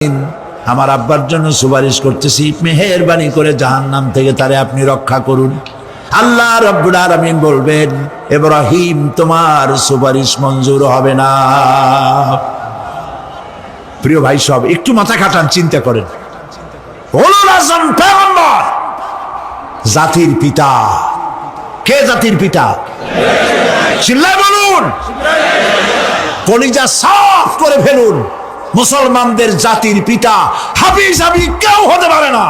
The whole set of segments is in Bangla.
আমার আব্বার জন্য সুপারিশ করতেছি, মেহেরবানি করে জাহান্নাম থেকে তারে আপনি রক্ষা করুন। আল্লাহ রাব্বুল আলামিন বলবেন, ইব্রাহিম তোমার সুপারিশ মঞ্জুর হবে না। প্রিয় ভাই সব একটু মাথা খাটান, চিন্তা করেন। উলুল আযম পয়গম্বর, জাতির পিতা। কে জাতির পিতা? চিল্লায় বলুন, কলিজা সাফ করে ফেলুন। মুসলমানদের জাতির পিতা হাফিজ হাবিব কেউ হতে পারে না।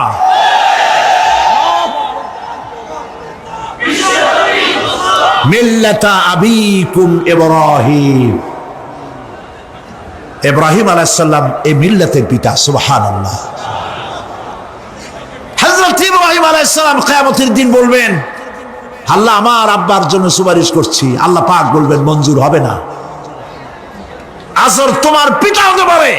মিল্লাতা আবিকুম ইব্রাহিম, ইব্রাহিম আলাইহিস সালাম এই মিল্লাতের পিতা। সুবহানাল্লাহ। হযরত ইব্রাহিম আলাইহিস সালাম কিয়ামতের দিন বলবেন, আল্লাহ আমার আব্বার জন্য সুপারিশ করছি। আল্লাহ পাক বলবেন মঞ্জুর হবে না। আসর তোমার পিতা হতে পারে,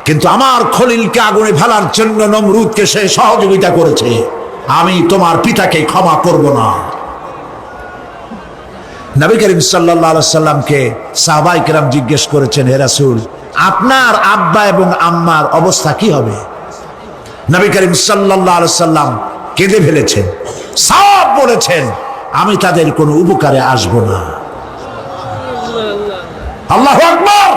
কিন্তু আমার খলিলকে আগুনে ফেলার জন্য নমরুদকে সে সহযোগিতা করেছে, আমি তোমার পিতাকে ক্ষমা করব না। নবী করিম সাল্লাল্লাহু আলাইহি সাল্লামকে সাহাবায়ে কেরাম জিজ্ঞেস করেছেন, হে রাসূল, আপনার আব্বা এবং আম্মার অবস্থা কি হবে? নবী করিম সাল্লাল্লাহু আলাইহি সাল্লাম কেঁদে ফেলেছেন, সব বলেছেন, আমি তাদের কোনো উপকারে আসব না। আল্লাহু আকবার।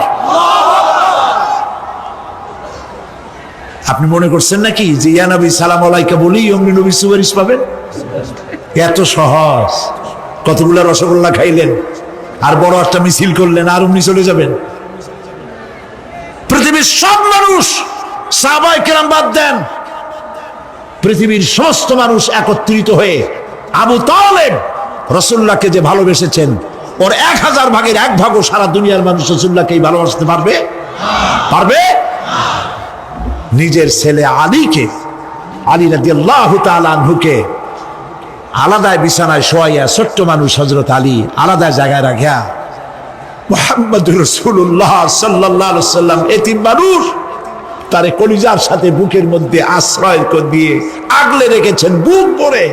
আপনি মনে করছেন নাকি যে ইয়া নবী সালাম আলাইকা বলি অমনি নবী সুপারিশ পাবেন? এত সহজ। কতগুলা রসগোল্লা খাইলেন আর বড় একটা মিছিল করলেন আর অমনি চলে যাবেন? পৃথিবীর সব মানুষ, সাহাবায়ে কেরাম বাদ দেন, পৃথিবীর সমস্ত মানুষ একত্রিত হয়ে আবু তালেব রাসূলুল্লাহকে যে ভালোবেসেছেন, ওর 1000 ভাগের 1 ভাগও সারা দুনিয়ার মানুষ রাসূলুল্লাহকেই ভালোবাসতে পারবে? পারবে? নিজের ছেলে আলীকে, আলী রাদিয়াল্লাহু তাআলা আনহুকে আলাদা বিছানায় শোয়াইয়া, ছোট্ট মানুষ হযরত আলী আলাদা জায়গায় রাখিয়া, মুহাম্মদুর রাসূলুল্লাহ সাল্লাল্লাহু আলাইহি ওয়াসাল্লাম এতিম মানুষ, তারে কলিজার সাথে বুকের মধ্যে আশ্রয় দিয়ে আগলে রেখেছেন বুক ভরে।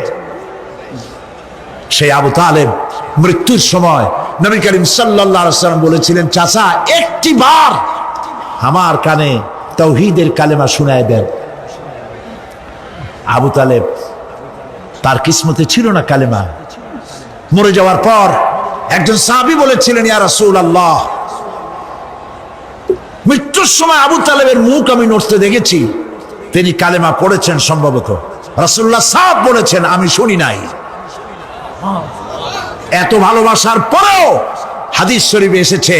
সেই আবু তালেব মৃত্যুর সময় নবী করিম সাল্লাল্লাহু আলাইহি ওয়াসাল্লাম বলেছিলেন, চাচা একটি বার আমার কানে তাওহীদের কালেমা শোনায় দেন। আবু তালেব, তার কিসমতে ছিল না কালেমা। মরে যাওয়ার পর একজন সাহাবী বলেছিলেন, ইয়া রাসূলুল্লাহ, মৃত্যুর সময় আবু তালেবের মুখ আমি নড়তে দেখেছি, তিনি কালেমা পড়েছেন সম্ভবত। রাসূলুল্লাহ সাফ বলেছেন, আমি শুনি নাই। এত ভালোবাসার পরেও হাদিস শরীফে এসেছে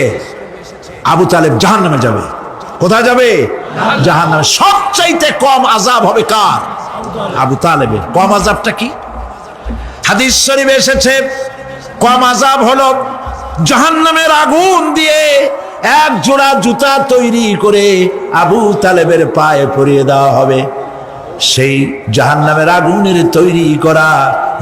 আবু তালেব জাহান্নামে যাবে। কোথায় যাবে? জাহান্নামে। সবচাইতে কম আযাব হবে কার? আবু তালেবের। কম আযাবটা কি? হাদিস শরীফে এসেছে কম আযাব হলো জাহান্নামের আগুন দিয়ে এক জোড়া জুতা তৈরি করে আবু তালেবের পায়ে পরিয়ে দেওয়া হবে। সেই জাহান্নামের আগুনের তৈরি করা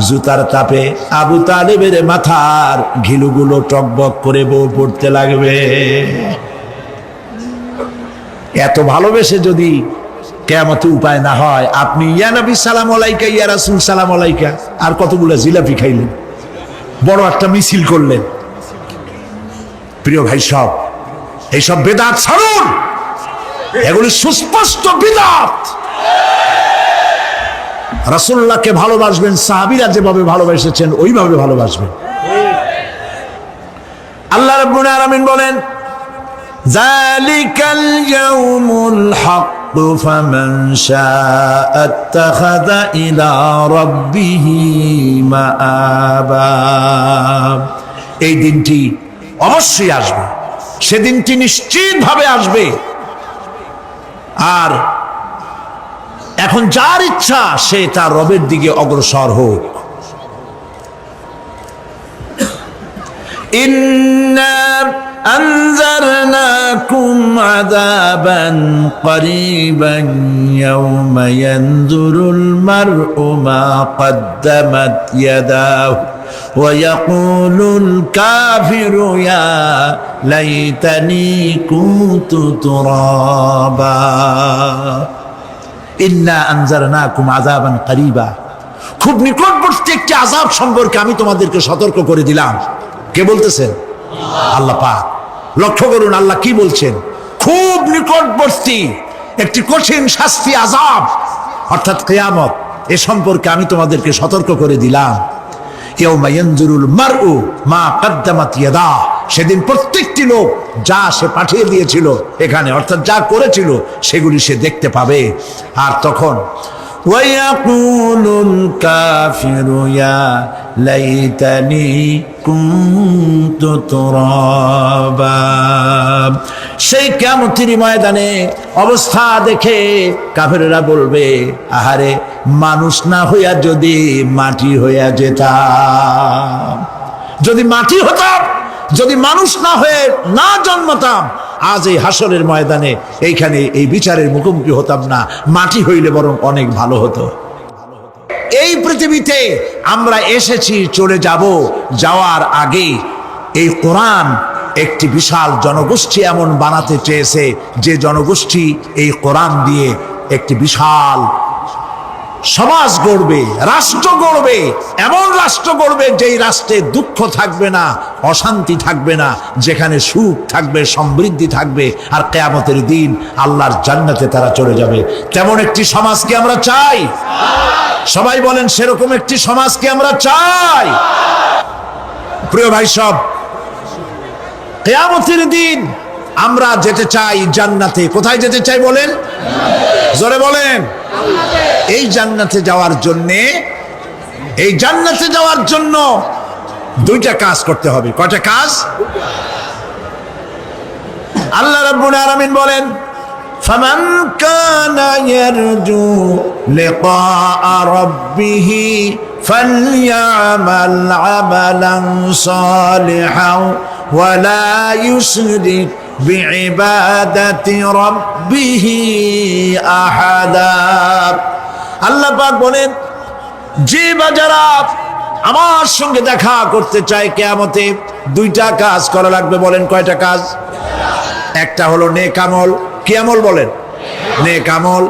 জুতার তাপে আবু তালেবের মাথার ঘিলুগুলো টকবক করে বউ পড়তে লাগবে। এত ভালোবেসে যদি কিয়ামতে উপায় না হয়, আপনি ইয়া নবী সালাম আলাইকা, ইয়া রাসূল সালাম আলাইকা, আর কতগুলো জিলাপি খাইলেন, বড় একটা মিছিল করলেন। প্রিয় ভাই সব, এইসব বেদাত ছাড়ুন, এগুলি সুস্পষ্ট বিদআত। রাসূলুল্লাহকে ভালোবাসবেন, সাহাবীরা যেভাবে ভালোবেসেছেন ওইভাবে ভালোবাসবেন। আল্লাহ রাব্বুল আলামিন বলেন, যালিকাল ইয়াউমুল হক ফামান শাআ আত্তাখাযা ইলা রাব্বিহি মাআবা। এই দিনটি অবশ্যই আসবে, সেদিনটি নিশ্চিতভাবে আসবে। আর এখন যার ইচ্ছা সে তার রবের দিকে অগ্রসর হোক। ইন্না আনজারনাকুম আযাবান করিবান ইয়াওমা ইয়ানজুরুল মার'উ মা কদ্দামাত ইয়াদাহু ওয়া ইয়াকুলুল কাফিরু ইয়া লাইতানি কুনতু তুরাবা। ইন্না আনজারনাকুম আযাবান করিবা, খুব নিকটবর্তী একটি আযাব সম্পর্কে আমি তোমাদেরকে সতর্ক করে দিলাম। কে বলতেছেন? আল্লাহ পাক। লক্ষ্য করুন আল্লাহ কি বলছেন, খুব নিকটবর্তী একটি কঠিন শাস্তি, আযাব, অর্থাৎ কিয়ামত। এ সম্পর্কে আমি তোমাদেরকে সতর্ক করে দিলাম। ইয়াউমা ইয়ানজুরুল মারউ মা কদ্দামাত ইয়াদা, সেদিন প্রত্যেকটি লোক যা সে পাঠিয়ে দিয়েছিল এখানে, অর্থাৎ যা করেছিল সেগুলি সে দেখতে পাবে। আর তখন ওয়ায়াকুলুল কাফিরু ইয়া লাইতানি কুনতু তুরাবা, সেই কিয়ামতের ময়দানে অবস্থা দেখে কাফেররা বলবে, আহারে মানুষ না হইয়া যদি মাটি হইয়া যেতাম, যদি মাটি হতাম, যদি মানুষ না হয়ে না জন্মতাম, আজ এই হাসরের ময়দানে এইখানে এই বিচারের মুখোমুখি হতাম না, মাটি হইলে বরং অনেক ভালো হতো। এই পৃথিবীতে আমরা এসেছি, চলে যাব, যাওয়ার আগে এই কোরআন একটি বিশাল জনগোষ্ঠী এমন বানাতে চেয়েছে যে জনগোষ্ঠী এই কোরআন দিয়ে একটি বিশাল সমাজ গড়বে, রাষ্ট্র গড়বে, এমন রাষ্ট্র গড়বে যেই রাষ্ট্রে দুঃখ থাকবে না, অশান্তি থাকবে না, যেখানে সুখ থাকবে, সমৃদ্ধি থাকবে, আর কিয়ামতের দিন আল্লাহর জান্নাতে তারা চলে যাবে। তেমন একটি সমাজ কি আমরা চাই? সবাই বলেন, সেরকম একটি সমাজ কি আমরা চাই? প্রিয় ভাই সব, কিয়ামতের দিন আমরা যেতে চাই জান্নাতে। কোথায় যেতে চাই বলেন? জোরে বলেন। এই জান্নাতে যাওয়ার জন্যে, এই জান্নাতে যাওয়ার জন্য দুইটা কাজ করতে হবে। কয়টা কাজ? আল্লাহ রাব্বুল আলামিন বলেন, ফামান কানা ইয়ারজু লিকাআ রাব্বিহি ফালইয়ামাল আমালান সালিহান ওয়া লা ইউশরিক বিইবাদাতি রাব্বিহি আহাদা। আল্লাহ পাক বলেন, যে বাজারা আমার সঙ্গে দেখা করতে চায় কিয়ামতে, দুইটা কাজ করা লাগবে। বলেন কয়টা কাজ? একটা হলো নেক আমল। কি আমল বলেন? নেক আমল।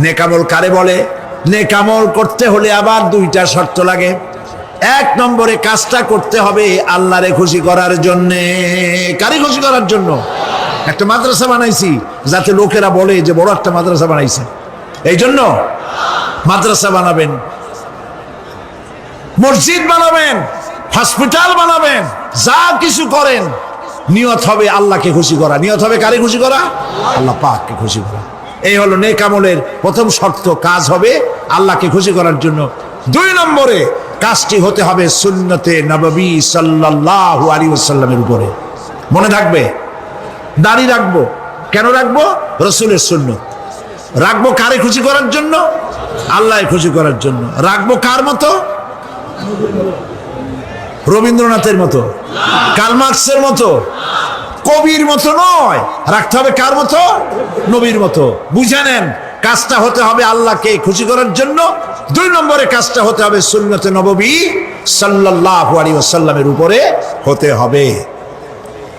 নেক আমল কারে বলে? নেক আমল করতে হলে আবার দুইটা শর্ত লাগে। এক নম্বরে কাজটা করতে হবে আল্লাহরে খুশি করার জন্য। কারে খুশি করার জন্য? একটা মাদ্রাসা বানাইছি যাতে লোকেরা বলে যে বড় একটা মাদ্রাসা বানাইছে, এই জন্য মাদ্রাসা বানাবেন, মসজিদ বানাবেন, হসপিটাল বানাবেন, যা কিছু করেন নিয়ত হবে আল্লাহকে খুশি করা। নিয়ত হবে কারে খুশি করা? আল্লাহ পাককে খুশি করা। এই হলো নেক আমলের প্রথম শর্ত। কাজ হবে আল্লাহকে খুশি করার জন্য। দুই নম্বরে কাজটি হতে হবে সুন্নতে নববী সাল্লাল্লাহু আলাইহি ওয়াসাল্লামের উপরে। মনে থাকবে, দাড়ি রাখবো। কেন রাখবো? রাসূলের সুন্নত। রাখবো কারে খুশি করার জন্য? আল্লাহকে খুশি করার জন্য। রাখবো কার মতো? রবীন্দ্রনাথের মতো, কার্ল মার্কসের মতো, কবির মতো নয়। রাখতে হবে কার মতো? নবীর মতো। বুঝে নেন, কাজটা হতে হবে আল্লাহকে খুশি করার জন্য। দুই নম্বরে কাজটা হতে হবে সুন্নতে নববী সাল্লাল্লাহু আলাইহি ওয়াসাল্লামের উপরে হতে হবে।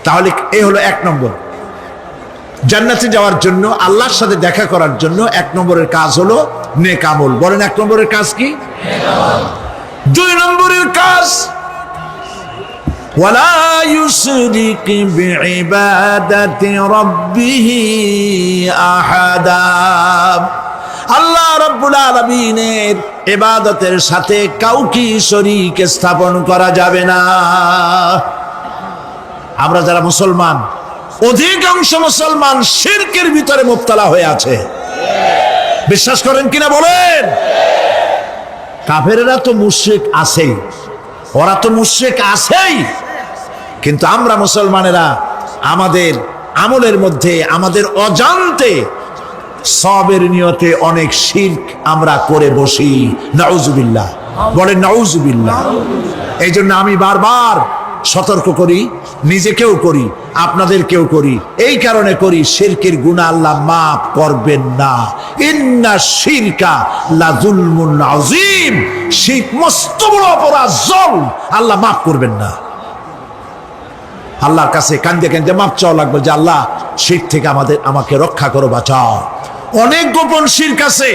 তাহলে এই হলো এক নম্বর। জান্নাতে যাওয়ার জন্য, আল্লাহর সাথে দেখা করার জন্য এক নম্বরের কাজ হলো নেক আমল। বলেন এক নম্বরের কাজ কি? দুই নম্বরের কাজ ওয়ালা ইউশরিক বিইবাদাতি রাব্বিহি আহাদা। আল্লাহ রাব্বুল আলামিনের ইবাদতের সাথে কাউকে শরীক স্থাপন করা যাবে না। আমরা যারা মুসলমান, অধিকাংশ মুসলমান শিরকের ভিতরে মুবতালা হয়ে আছে। বিশ্বাস করেন কিনা বলেন? কাফেরেরা তো মুশরিক আছেই, ওরা তো মুশরিক আছেই, কিন্তু আমরা মুসলমানেরা আমাদের আমলের মধ্যে, আমাদের অজান্তে সবের নিয়তে অনেক শিরক আমরা করে বসি। নাউজুবিল্লাহ। বলেন নাউজুবিল্লাহ। এই জন্য আমি বারবার সতর্ক করি, নিজেকেও করি, আপনাদেরকেও করি। এই কারণে করি, শিরকের গুনাহ আল্লাহ মাফ করবেন না। ইন্না শিরকা লাযুলমুন আযীম। শিরক মস্ত বড় অপরাধ, জুলম, আল্লাহ মাফ করবেন না। আল্লাহর কাছে কান্দে কান্দে মাফ চাওয়া লাগবে যে আল্লাহ শিরক থেকে আমাকে রক্ষা করো, বাঁচাও। অনেক গোপন শিরক আছে।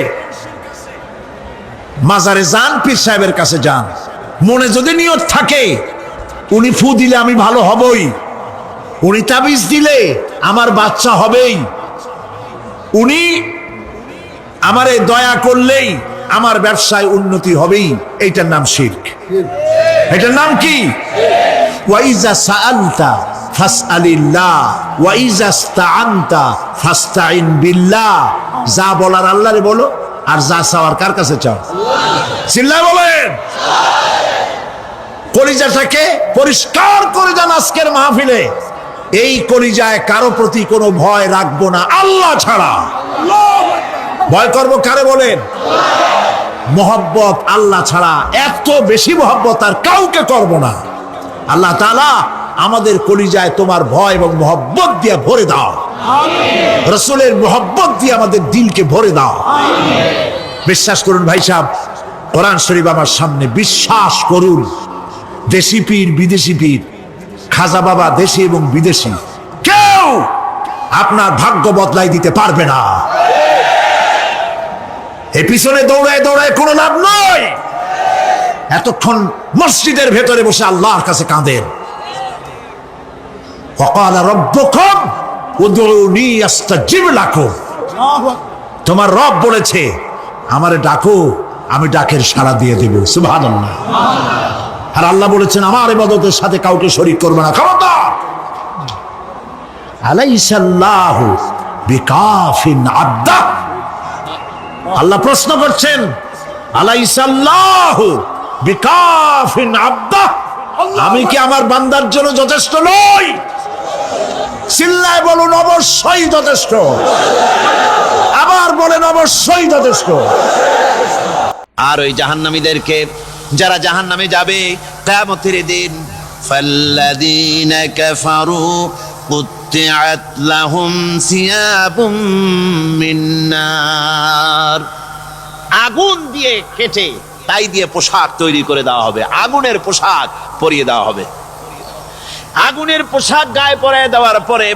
মাজারে যান, পীর সাহেবের কাছে যান, মনে যদি নিয়ত থাকে উনি ফু দিলে আমি ভালো হবই, উনি তাবিজ দিলে আমার বাচ্চা হবেই, উনি আমারে দয়া করলেই আমার ব্যবসায় উন্নতি হবেই, এইটার নাম শিরক। এটার নাম কি? ওয়াইজা সাআলতা ফাসআলিল্লাহ ওয়াইজা ইসতাআনতা ফাসতাইন বিল্লাহ। যা বলার আল্লাহরে বলো, আর যা চাওয়ার কার কাছে চাও? চিল্লায় বলেন। কলিজাটাকে পরিষ্কার করে যান আজকের মাহফিলে। এই কলিজায় কারো প্রতি কোনো ভয় রাখবো না আল্লাহ ছাড়া। ভয় করবো কারে বলেন? মোহব্বত আল্লাহ ছাড়া, এত বেশি মোহব্বত আর কাউকে করব না। আল্লাহ তাআলা আমাদের কলিজায় তোমার ভয় এবং মোহব্বত দিয়ে ভরে দাও। রাসূলের মোহব্বত দিয়ে আমাদের দিলকে ভরে দাও। বিশ্বাস করুন ভাই সাহেব, কোরআন শরীফ আমার সামনে, বিশ্বাস করুন, দেশি পীর বিদেশি পীর, খাজা বাবা দেশি এবং বিদেশি, কেউ আপনার ভাগ্য বদলাই দিতে পারবে না। এ পিছনে দৌড়ায় দৌড়ায় কোনো লাভ নয়। এতক্ষণ মসজিদের ভেতরে বসে আল্লাহর কাছে কাঁদেন। ওয়াকালা রাব্বুকুম উদউনি আস্তাজিব লাকুম। তোমার রব বলেছে আমারে ডাকো, আমি ডাকের সাড়া দিয়ে দেব। সুবহানাল্লাহ। আর আল্লাহ বলেছেন আমার ইবাদতের সাথে কাউকে শরীক করবে না। খবরদার। আলাইসাল্লাহু বিকাফিন আবদা। আল্লাহ প্রশ্ন করছেন, আলাইসাল্লাহু বিকাফিন আবদা, আমি কি আমার বান্দার জন্য যথেষ্ট নই? চিল্লায় বলুন অবশ্যই যথেষ্ট। আবার বলেন অবশ্যই যথেষ্ট। আর ওই জাহান্নামীদেরকে, যারা জাহান্নামে যাবে কিয়ামতের দিন, ফাল্লাযীনা কাফারু কুত্তিআত লাহুম সিয়াবুম মিন নার। আগুন দিয়ে কেটে তাই দিয়ে পোশাক তৈরি করে দেওয়া হবে, আগুনের পোশাক পরিয়ে দেওয়া হবে। আগুনের পোশাক গায়ে পরিয়ে দেওয়ার পরে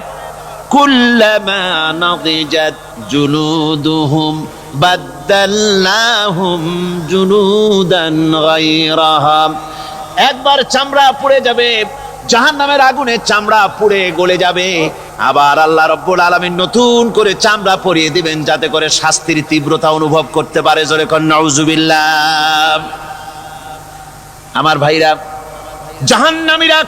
কুল্লামা নাদিজাত জুলুদুহুম বাদদালনাহুম জুলুদান গায়রাহা। একবার চামড়া পুড়ে যাবে, জাহান্নামের আগুনে চামড়া পুড়ে গলে যাবে, আবার আল্লাহ রাব্বুল আলামিন নতুন করে চামড়া পরিয়ে দিবেন যাতে করে শাস্তির তীব্রতা অনুভব করতে পারে। জোরে কোন নাউজুবিল্লাহ। আমার ভাইরা, জাহান্নামীরা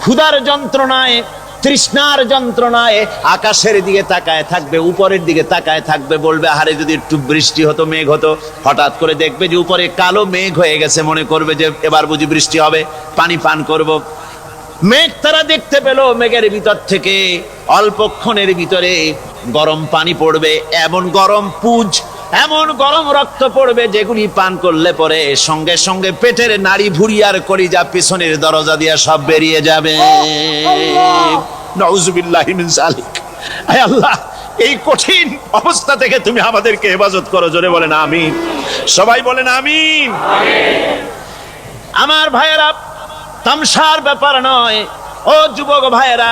ক্ষুধার যন্ত্রণায়, তৃষ্ণার যন্ত্রণায় আকাশের দিকে তাকায় থাকবে, উপরের দিকে তাকায় থাকবে, বলবে আরে যদি একটু বৃষ্টি হতো, মেঘ হতো। হঠাৎ করে দেখবে যে উপরে কালো মেঘ হয়ে গেছে, মনে করবে যে এবার বুঝি বৃষ্টি হবে, পানি পান করব। মেঘ তারা দেখতে পেল, মেঘের ভিতর থেকে অল্পক্ষণের ভিতরে গরম পানি পড়বে, এমন গরম পুঁজ, এমন গরম রক্ত পড়বে যেগুলি পান করলে পরে সঙ্গে সঙ্গে পেটের নাড়ি ভুঁড়ি আর কলিজা পিছনের দরজা দিয়ে সব বেরিয়ে যাবে। নাউজুবিল্লাহি মিন যালিক। হে আল্লাহ, এই কঠিন অবস্থা থেকে তুমি আমাদেরকে হেফাজত করো। জোরে বলেন আমিন। সবাই বলেন আমিন। আমার ভাইয়েরা, তামসার ব্যাপার নয়। ও যুবক ভাইয়েরা,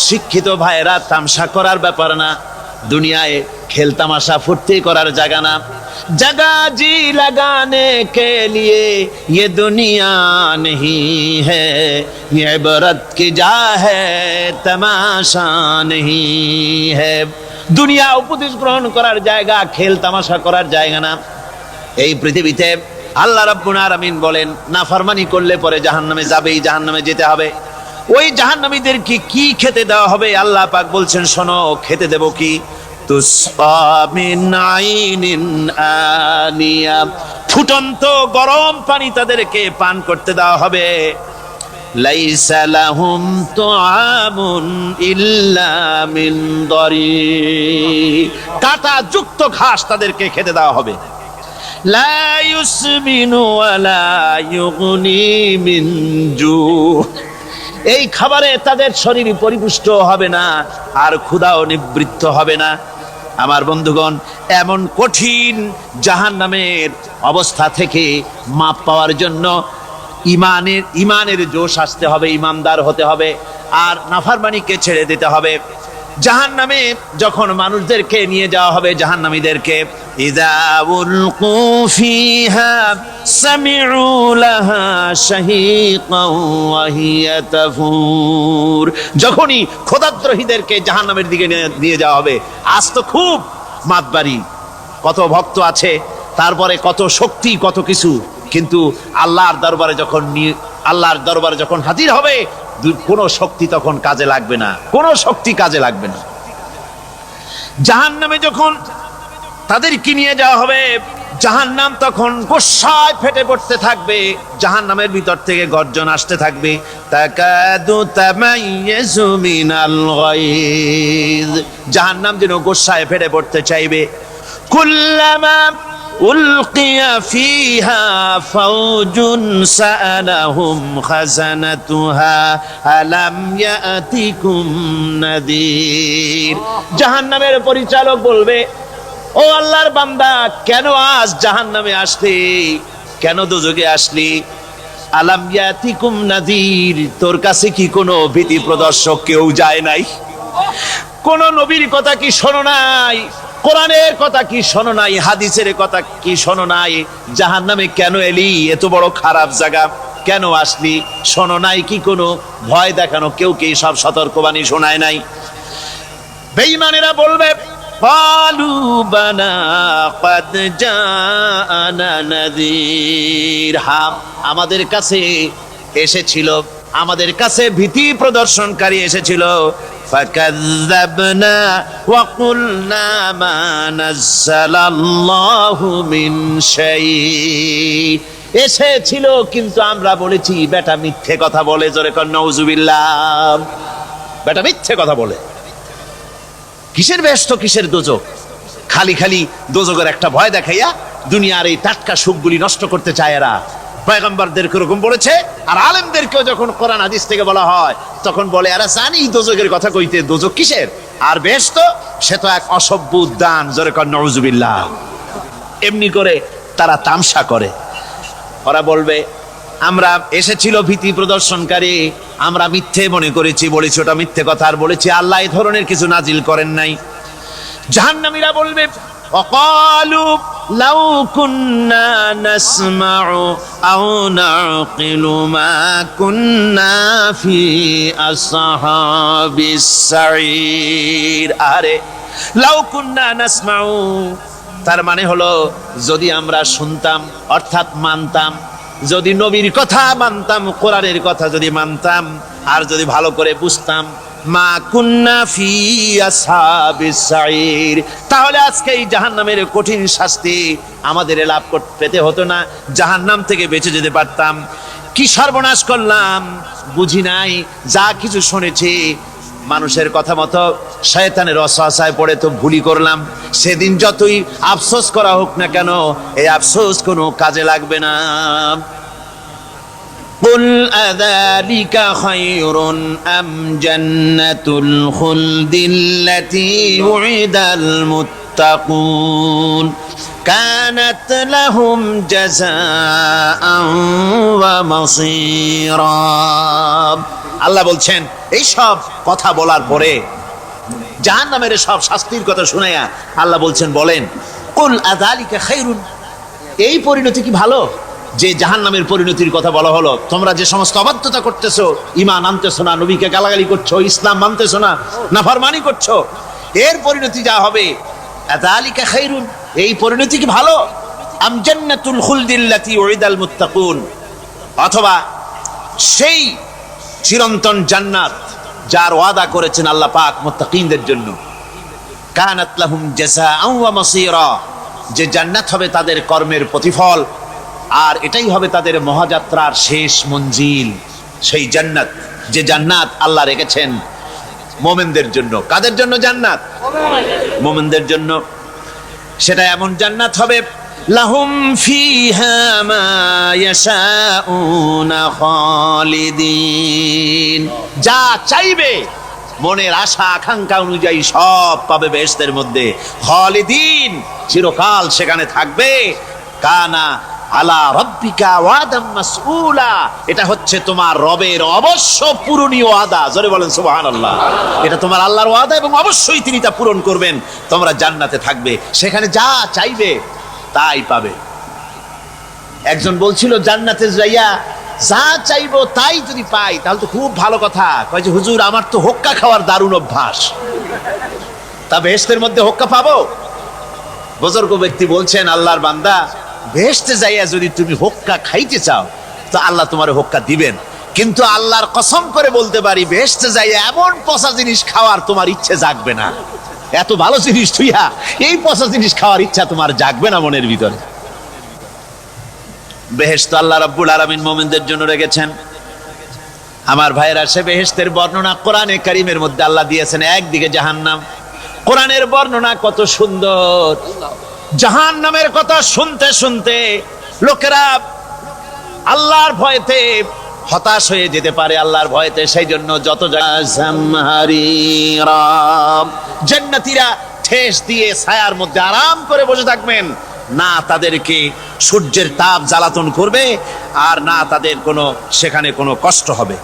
শিক্ষিত ভাইয়েরা, তামসা করার ব্যাপার না। দুনিয়ায় খেল তামাশা ফুর্তি করার জায়গা না। जगह जी लगाने के लिए ये दुनिया नहीं है, ये इबरत की जा है तमाशा नहीं है। দুনিয়া উপদেশ গ্রহণ করার জায়গা, খেল তামাশা করার জায়গা না। এই পৃথিবীতে আল্লাহ রাব্বুল আলামিন বলেন, নাফরমানি করলে পরে জাহান্নামে যাবেই, জাহান্নামে যেতে হবে। ওই জাহান্নামীদেরকে কি খেতে দেওয়া হবে? আল্লাহ পাক বলছেন, শোনো, খেতে দেব কি? তুসকা মিন আইনিন আনিয়া, ফুটন্ত গরম পানি তাদেরকে পান করতে দেওয়া হবে। লাইসা লাহুম তুআমুন ইল্লা মিন দারি, কাঁটা যুক্ত ঘাস তাদেরকে খেতে দেওয়া হবে। লা ইউসমিনু ওয়ালা ইউগনি মিন জু, এই খাবারে তাদের শরীর পরিপুষ্ট হবে না, আর ক্ষুধাও নিবৃত্ত হবে না। আমার বন্ধুগণ, এমন কঠিন জাহান্নামের অবস্থা থেকে মাপ পাওয়ার জন্য ইমানের জোশ আসতে হবে, ইমানদার হতে হবে, আর নাফরমানিকে ছেড়ে দিতে হবে। জাহান্নামে যখন মানুষদেরকে নিয়ে যাওয়া হবে, জাহান্নামীদেরকে, ইযা উলকু ফিহা সামিউ লাহা শাহীকান ওয়া হিয়া তাফুর, যখনই খোদাদ্রোহীদেরকে জাহান্নামের দিকে নিয়ে যাওয়া হবে, আজ তো খুব মাতবাড়ি, কত ভক্ত আছে, তারপরে কত শক্তি, কত কিছু, কিন্তু আল্লাহর দরবারে যখন হাজির হবে, কোনো শক্তি তখন কাজে লাগবে না, কোনো শক্তি কাজে লাগবে না। জাহান্নামে যখন তাদেরকে নিয়ে যাওয়া হবে, জাহান্নাম তখন গোসায় ফেটে পড়তে থাকবে, জাহান্নামের ভিতর থেকে গর্জন আসতে থাকবে, তাকাদু তামাইয়াজু মিনাল গায়জ, জাহান্নাম যেন গোসায় ফেটে পড়তে চাইবে। কুল্লামা উলকিয়া ফিহা ফাওজুন সাআলাহুম খাজানাতুহা আলাম ইয়াতিকুম নাদির, জাহান্নামের পরিচালক বলবে, ও আল্লাহর বান্দা, কেন আজ জাহান্নামে আসলি, কেন দোজখে আসলি? আলাম ইয়াতিকুম নাদির, তোর কাছে কি কোনো ভীতি প্রদর্শক কেউ যায় নাই? কোন নবীর কথা কি শোনো নাই? কোরআনের কথা কি শোনো নাই? হাদিসের কথা কি শোনো নাই? জাহান্নামে কেন এলি? এত বড় খারাপ জায়গা কেন আসলি? শোনো নাই কি কোনো ভয় দেখানো কেউ কি সব সতর্কবাণী শোনায় নাই? বেঈমানেরা বলবে, ক্বালু বালা ক্বাদ জাআনা নাযীর, হ্যাঁ আমাদের কাছে এসেছিল, আমাদের কাছে ভীতি প্রদর্শনকারী এসেছিল। ফাকাযযাবনা ওয়া কুলনা মা নাযালাল্লাহু মিন শাই, এসেছিল কিন্তু আমরা বলেছি বেটা মিথ্যে কথা বলে, জোরে কর নাউযুবিল্লাহ, বেটা মিথ্যে কথা বলে। কিসের ব্যস্ত, কিসের দোজখ? খালি খালি দোজখের একটা ভয় দেখাইয়া দুনিয়ার এই টাটকা সুখগুলি নষ্ট করতে চায় এরা। পয়গম্বরদেরকে এরকম বলেছে, আর আলেমদেরকেও যখন কোরআন হাদিস থেকে বলা হয় তখন বলে, এরা জানি দোজখের কথা কইতে, দোজখ কিসের, আর ব্যস্ত সে তো এক অসভ্য উদ্যান, জোরে কর নাউযুবিল্লাহ। এমনি করে তারা তামসা করে। ওরা বলবে, আমরা এসেছিল ভীতি প্রদর্শনকারী, আমরা মিথ্যে মনে করেছি, বলেছি ওটা মিথ্যে কথা, আর বলেছি আল্লাহ এই ধরনের কিছু নাজিল করেন নাই। জাহান্নামীরা বলবে, ওয়াকালু লাউ কুন্না নাসমাউ আও নাকিলু মা কুন্না ফি আসহাবিস সাঈর, আরে লাউ কুন্না নাসমাউ, তার মানে হলো যদি আমরা শুনতাম, অর্থাৎ মানতাম, যদি নবীর কথা মানতাম, কোরআনের কথা যদি মানতাম, আর যদি ভালো করে বুঝতাম, মা কুন্না ফি আসহাবিস সাঈর, তাহলে আজকে এই জাহান্নামের কঠিন শাস্তি আমাদের লাভ পেতে হতো না, জাহান্নাম থেকে বেঁচে যেতে পারতাম। কি সর্বনাশ করলাম, বুঝি নাই, যা কিছু শুনেছি মানুষের কথা মতো শয়তানের ওয়াসওয়াসায় পড়ে তো ভুলই করলাম। সেদিন যতই আফসোস করা হোক না কেন, এই আফসোস কোনো কাজে লাগবে না। কুল আযালিকা খায়রুন আম জান্নাতুল খুলদিল্লাতী উইদাল মুত্তাকুন কানাত লাহুম জাযাআন ওয়া মাসীরা। আল্লাহ বলছেন, এই সব কথা বলার পরে, জাহান্নামের সব শাস্তির কথা শুনাইয়া আল্লাহ বলছেন, বলেন, কুল আযালিকা খায়রুন, এই পরিণতি কি ভালো যে জাহান্নামের পরিণতির কথা বলা হলো? তোমরা যে সমস্ত অবাধ্যতা করতেছো, ঈমান আনতেছো না, নবীকে গালাগালি করছো, ইসলাম মানতেছো না, নাফরমানি করছো, এর পরিণতি যা হবে, আযালিকা খায়রুন, এই পরিণতি কি ভালো? আম জান্নাতুল খুলদিল্লাতী উইদাল মুত্তাকুন, অথবা সেই চিরন্তন জান্নাত যার ওয়াদা করেছেন আল্লাহ পাক মুত্তাকিনদের জন্য, কানাত লাহুম জাযাআন ওয়া মাসীরা, যে জান্নাত হবে তাদের কর্মের প্রতিফল, আর এটাই হবে তাদের মহাযাত্রার শেষ মঞ্জিল। সেই জান্নাত, যে জান্নাত আল্লাহ রেখেছেন মুমিনদের জন্য। কাদের জন্য জান্নাত? মুমিনদের জন্য। সেটা এমন জান্নাত হবে, লাহুম ফিহা মা ইয়াশাউনা খালিদিন, যা চাইবে মনের আশা আকাঙ্ক্ষা অনুযায়ী সব পাবে বেহেশতের মধ্যে। খালিদিন, চিরকাল সেখানে থাকবে। কানা আলা রাব্বিকা ওয়াদাম মাসউলা, এটা হচ্ছে তোমার রবের অবশ্য পূরণীয় ওয়াদা। জোরে বলেন সুবহানাল্লাহ। এটা তোমার আল্লাহর ওয়াদা এবং অবশ্যই তিনি তা পূরণ করবেন। তোমরা জান্নাতে থাকবে, সেখানে যা চাইবে তাই পাবে। একজন বলছিল জান্নাতে যাইয়া যা চাইবো তাই যদি পাই তাহলে তো খুব ভালো কথা। কয় যে হুজুর আমার তো হোক্কা খাওয়ার দারুণ অভ্যাস, তা বেহেশতের মধ্যে হোক্কা পাবো? বুজুর্গ ব্যক্তি বলছেন আল্লাহর বান্দা, বেহেশতে যাইয়া যদি তুমি হোক্কা খাইতে চাও তো আল্লাহ তোমার হোক্কা দিবেন, কিন্তু আল্লাহর কসম করে বলতে পারি বেহেশতে যাইয়া এমন পচা জিনিস খাওয়ার তোমার ইচ্ছে জাগবে না। এত ভালো জিনিস তুইয়া এই পচা জিনিস খাওয়ার ইচ্ছা তোমার জাগবে না মনের ভিতরে। বেহেশত আল্লাহ রাব্বুল আলামিন মুমিনদের জন্য রেখেছেন। আমার ভাইয়েরা, সে বেহেশতের বর্ণনা কোরআনে কারীমের মধ্যে আল্লাহ দিয়েছেন। একদিকে জাহান্নাম, কোরআনের বর্ণনা কত সুন্দর। জাহান্নামের কথা শুনতে শুনতে লোকেরা আল্লাহর ভয়তে হতাশ হয়ে যেতে পারে, আল্লাহর ভয়তে। সেই জন্য যত জান্নাতীরা ঠেস দিয়ে ছায়ার মধ্যে আরাম করে বসে থাকবেন, না তাদেরকে সূর্যের তাপ জ্বালাতন করবে আর না তাদের কোনো সেখানে কোনো কষ্ট হবে।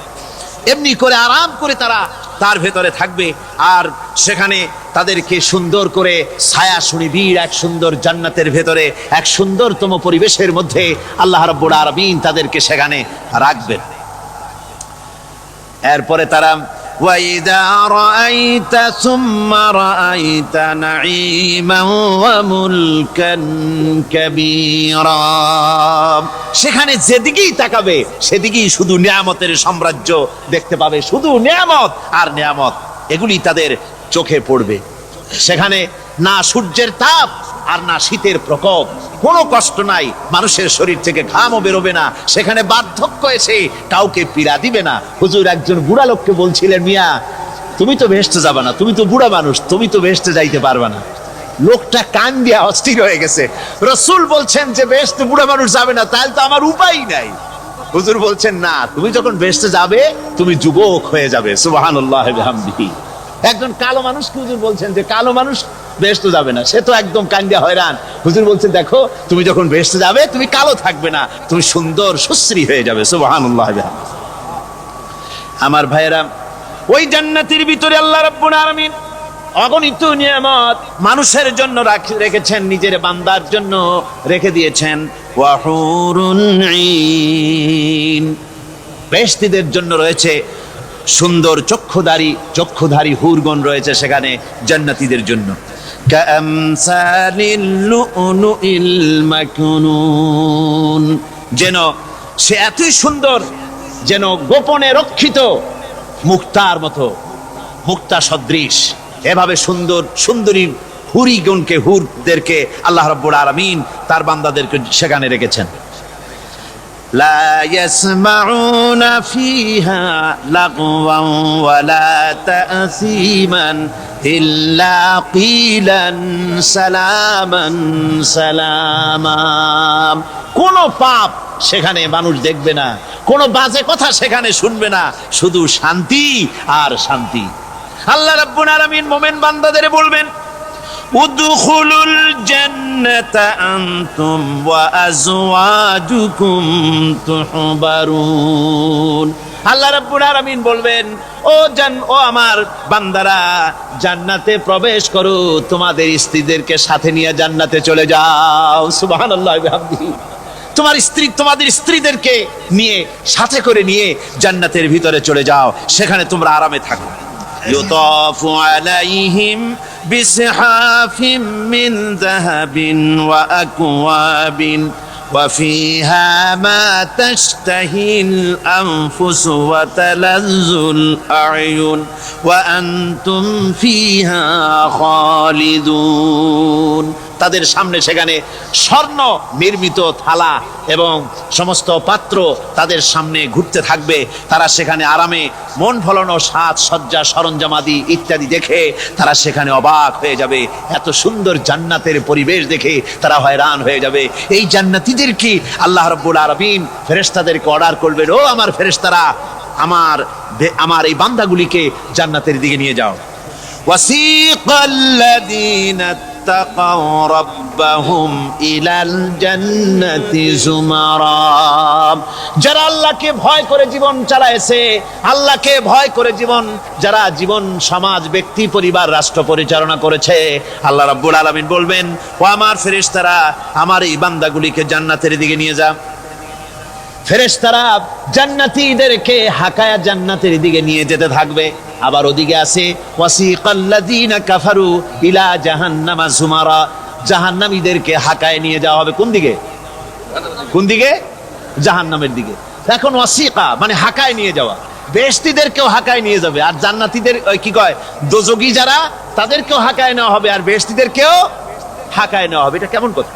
এমনি করে আরাম করে তারা তার ভেতরে থাকবে, আর সেখানে তাদেরকে সুন্দর করে ছায়া সুনিবিড় এক সুন্দর জান্নাতের ভেতরে এক সুন্দরতম পরিবেশের মধ্যে আল্লাহ রাব্বুল আলামিন তাদেরকে সেখানে রাখবেন। এরপরে তারা وَإِذَا رَأَيْتَ ثُمَّ رَأَيْتَ نَعِيمًا وَمُلْكًا كَبِيرًا, সেখানে যেদিকেই তাকাবে সেদিকেই শুধু নিয়ামতের সাম্রাজ্য দেখতে পাবে, শুধু নিয়ামত আর নিয়ামত, এগুলি তাদের চোখে পড়বে। সেখানে না সূর্যের তাপ আর না শীতের প্রকোপ, কোনো কষ্ট নাই, মানুষের শরীর থেকে ঘামও বেরোবে না, সেখানে বার্ধক্য এসে কাউকে পীড়া দিবে না। হুজুর একজন বুড়া লোককে বলছিলেন, মিয়া তুমি তো বেহেশতে যাবে না, তুমি তো বুড়া মানুষ, তুমি তো বেহেশতে যাইতে পারবে না। লোকটা কান দিয়া অস্থির হয়ে গেছে। রাসূল বলছেন যে বেহেশতে বুড়া মানুষ যাবে না, তাহলে তো আমার উপায় নাই। হুজুর বলছেন না, তুমি যখন বেহেশতে যাবে তুমি যুবক হয়ে যাবে। সুবহানাল্লাহি ওয়া বিহামদিহি। একজন কালো মানুষকে হুজুর বলছেন যে কালো মানুষ বেহেশতে যাবে না, সে তো একদম কান্দিয়া হয়রান। হুজুর বলছেন দেখো তুমি যখন বেহেশতে যাবে তুমি কালো থাকবে না, তুমি সুন্দর সুশ্রী হয়ে যাবে। সুবহানাল্লাহ। আমার ভাইয়েরা, ওই জান্নাতের ভিতরে আল্লাহ রাব্বুল আলামিন অগণিত নিয়ামত মানুষের জন্য রেখেছেন, নিজের বান্দার জন্য রেখে দিয়েছেন। ওয়া হুরুন ঈন, বেহেশতীদের জন্য রয়েছে সুন্দর চক্ষুধারী হুরগণ রয়েছে সেখানে জান্নাতীদের জন্য। কামসালিল লুউলুইল মাকনুন, যেন সে এতই সুন্দর, যেন গোপনে রক্ষিত মুক্তার মতো, মুক্তা সদৃশ। এভাবে সুন্দর সুন্দরী হুরদেরকে আল্লাহ রাব্বুল আলামিন তার বান্দাদেরকে সেখানে রেখেছেন। লা ইয়াসমাউনা ফিহা লাগওয়ান ওয়ালা তাসীমান ইল্লা কিলান সালামান সালামা, কোন পাপ সেখানে মানুষ দেখবে না, কোন বাজে কথা সেখানে শুনবে না, শুধু শান্তি আর শান্তি। আল্লাহ রাব্বুল আলামিন মুমিন বান্দাদের বলবেন, উদখুলুল জান্নাতা আনতুম ওয়া আজওয়াজুকুম তুহবারুন। আল্লাহ রাব্বুল আলামিন বলবেন, ও আমার বান্দারা, জান্নাতে প্রবেশ করো, তোমাদের স্ত্রীদেরকে সাথে নিয়ে জান্নাতে চলে যাও। সুবহানাল্লাহি ওয়া বিহামদিহি। তোমাদের স্ত্রীদেরকে নিয়ে সাথে করে নিয়ে জান্নাতের ভিতরে চলে যাও, সেখানে তোমরা আরামে থাকো। ইউতাফু আলাইহিম বিসহাফিম মিন যাহাবিন ওয়া আকওয়াবিন ওয়া ফিহা মা তাশতাহিল আনফুস ওয়া তালাজ্জুল আ'য়ুন ওয়া আনতুম ফিহা খালিদুন। তাদের সামনে সেখানে স্বর্ণ নির্মিত থালা এবং সমস্ত পাত্র তাদের সামনে ঘুরতে থাকবে। তারা সেখানে আরামে মন ভোলানো সাজ সজ্জা সরঞ্জামাদি ইত্যাদি দেখে তারা সেখানে অবাক হয়ে যাবে। এত সুন্দর জান্নাতের পরিবেশ দেখে তারা হয়রান হয়ে যাবে। এই জান্নাতীদের কি আল্লাহ রাব্বুল আলামিন ফেরেশতাদেরকে অর্ডার করবেন, ও আমার ফেরেশতারা, আমার এই বান্দাগুলিকে জান্নাতের দিকে নিয়ে যাও। ওয়াসিকাল্লাযীনা اتقوا ربهم إلى الجنة زمرا। যারা আল্লাহকে ভয় করে জীবন চালায়ছে, আল্লাহকে ভয় করে যারা জীবন সমাজ ব্যক্তি পরিবার রাষ্ট্র পরিচালনা করেছে, আল্লাহ রাব্বুল আলামিন বলবেন, ও আমার ফেরেশতারা, আমার এই বান্দাগুলিকে জান্নাতের দিকে নিয়ে যা। ফেরেশতারা জান্নাতীদেরকে হাকায়া জান্নাতের দিকে নিয়ে যেতে থাকবে। আবার ওদিকে আছে ওয়াসিকাল্লাযীনা কাফারু ইলা জাহান্নামা যুমারা, জাহান্নামীদেরকে হাকায় নিয়ে যাওয়া হবে কোন দিকে? কোন দিকে? জাহান্নামের দিকে। এখন ওয়াসিকা মানে হাকায় নিয়ে যাওয়া, বেহেশতীদেরকেও হাকায় নিয়ে যাবে, আর জান্নাতীদের কি কয় দোজখী যারা তাদেরকেও হাকায় নেওয়া হবে, আর বেহেশতীদেরকেও হাকায় নেওয়া হবে। এটা কেমন কথা?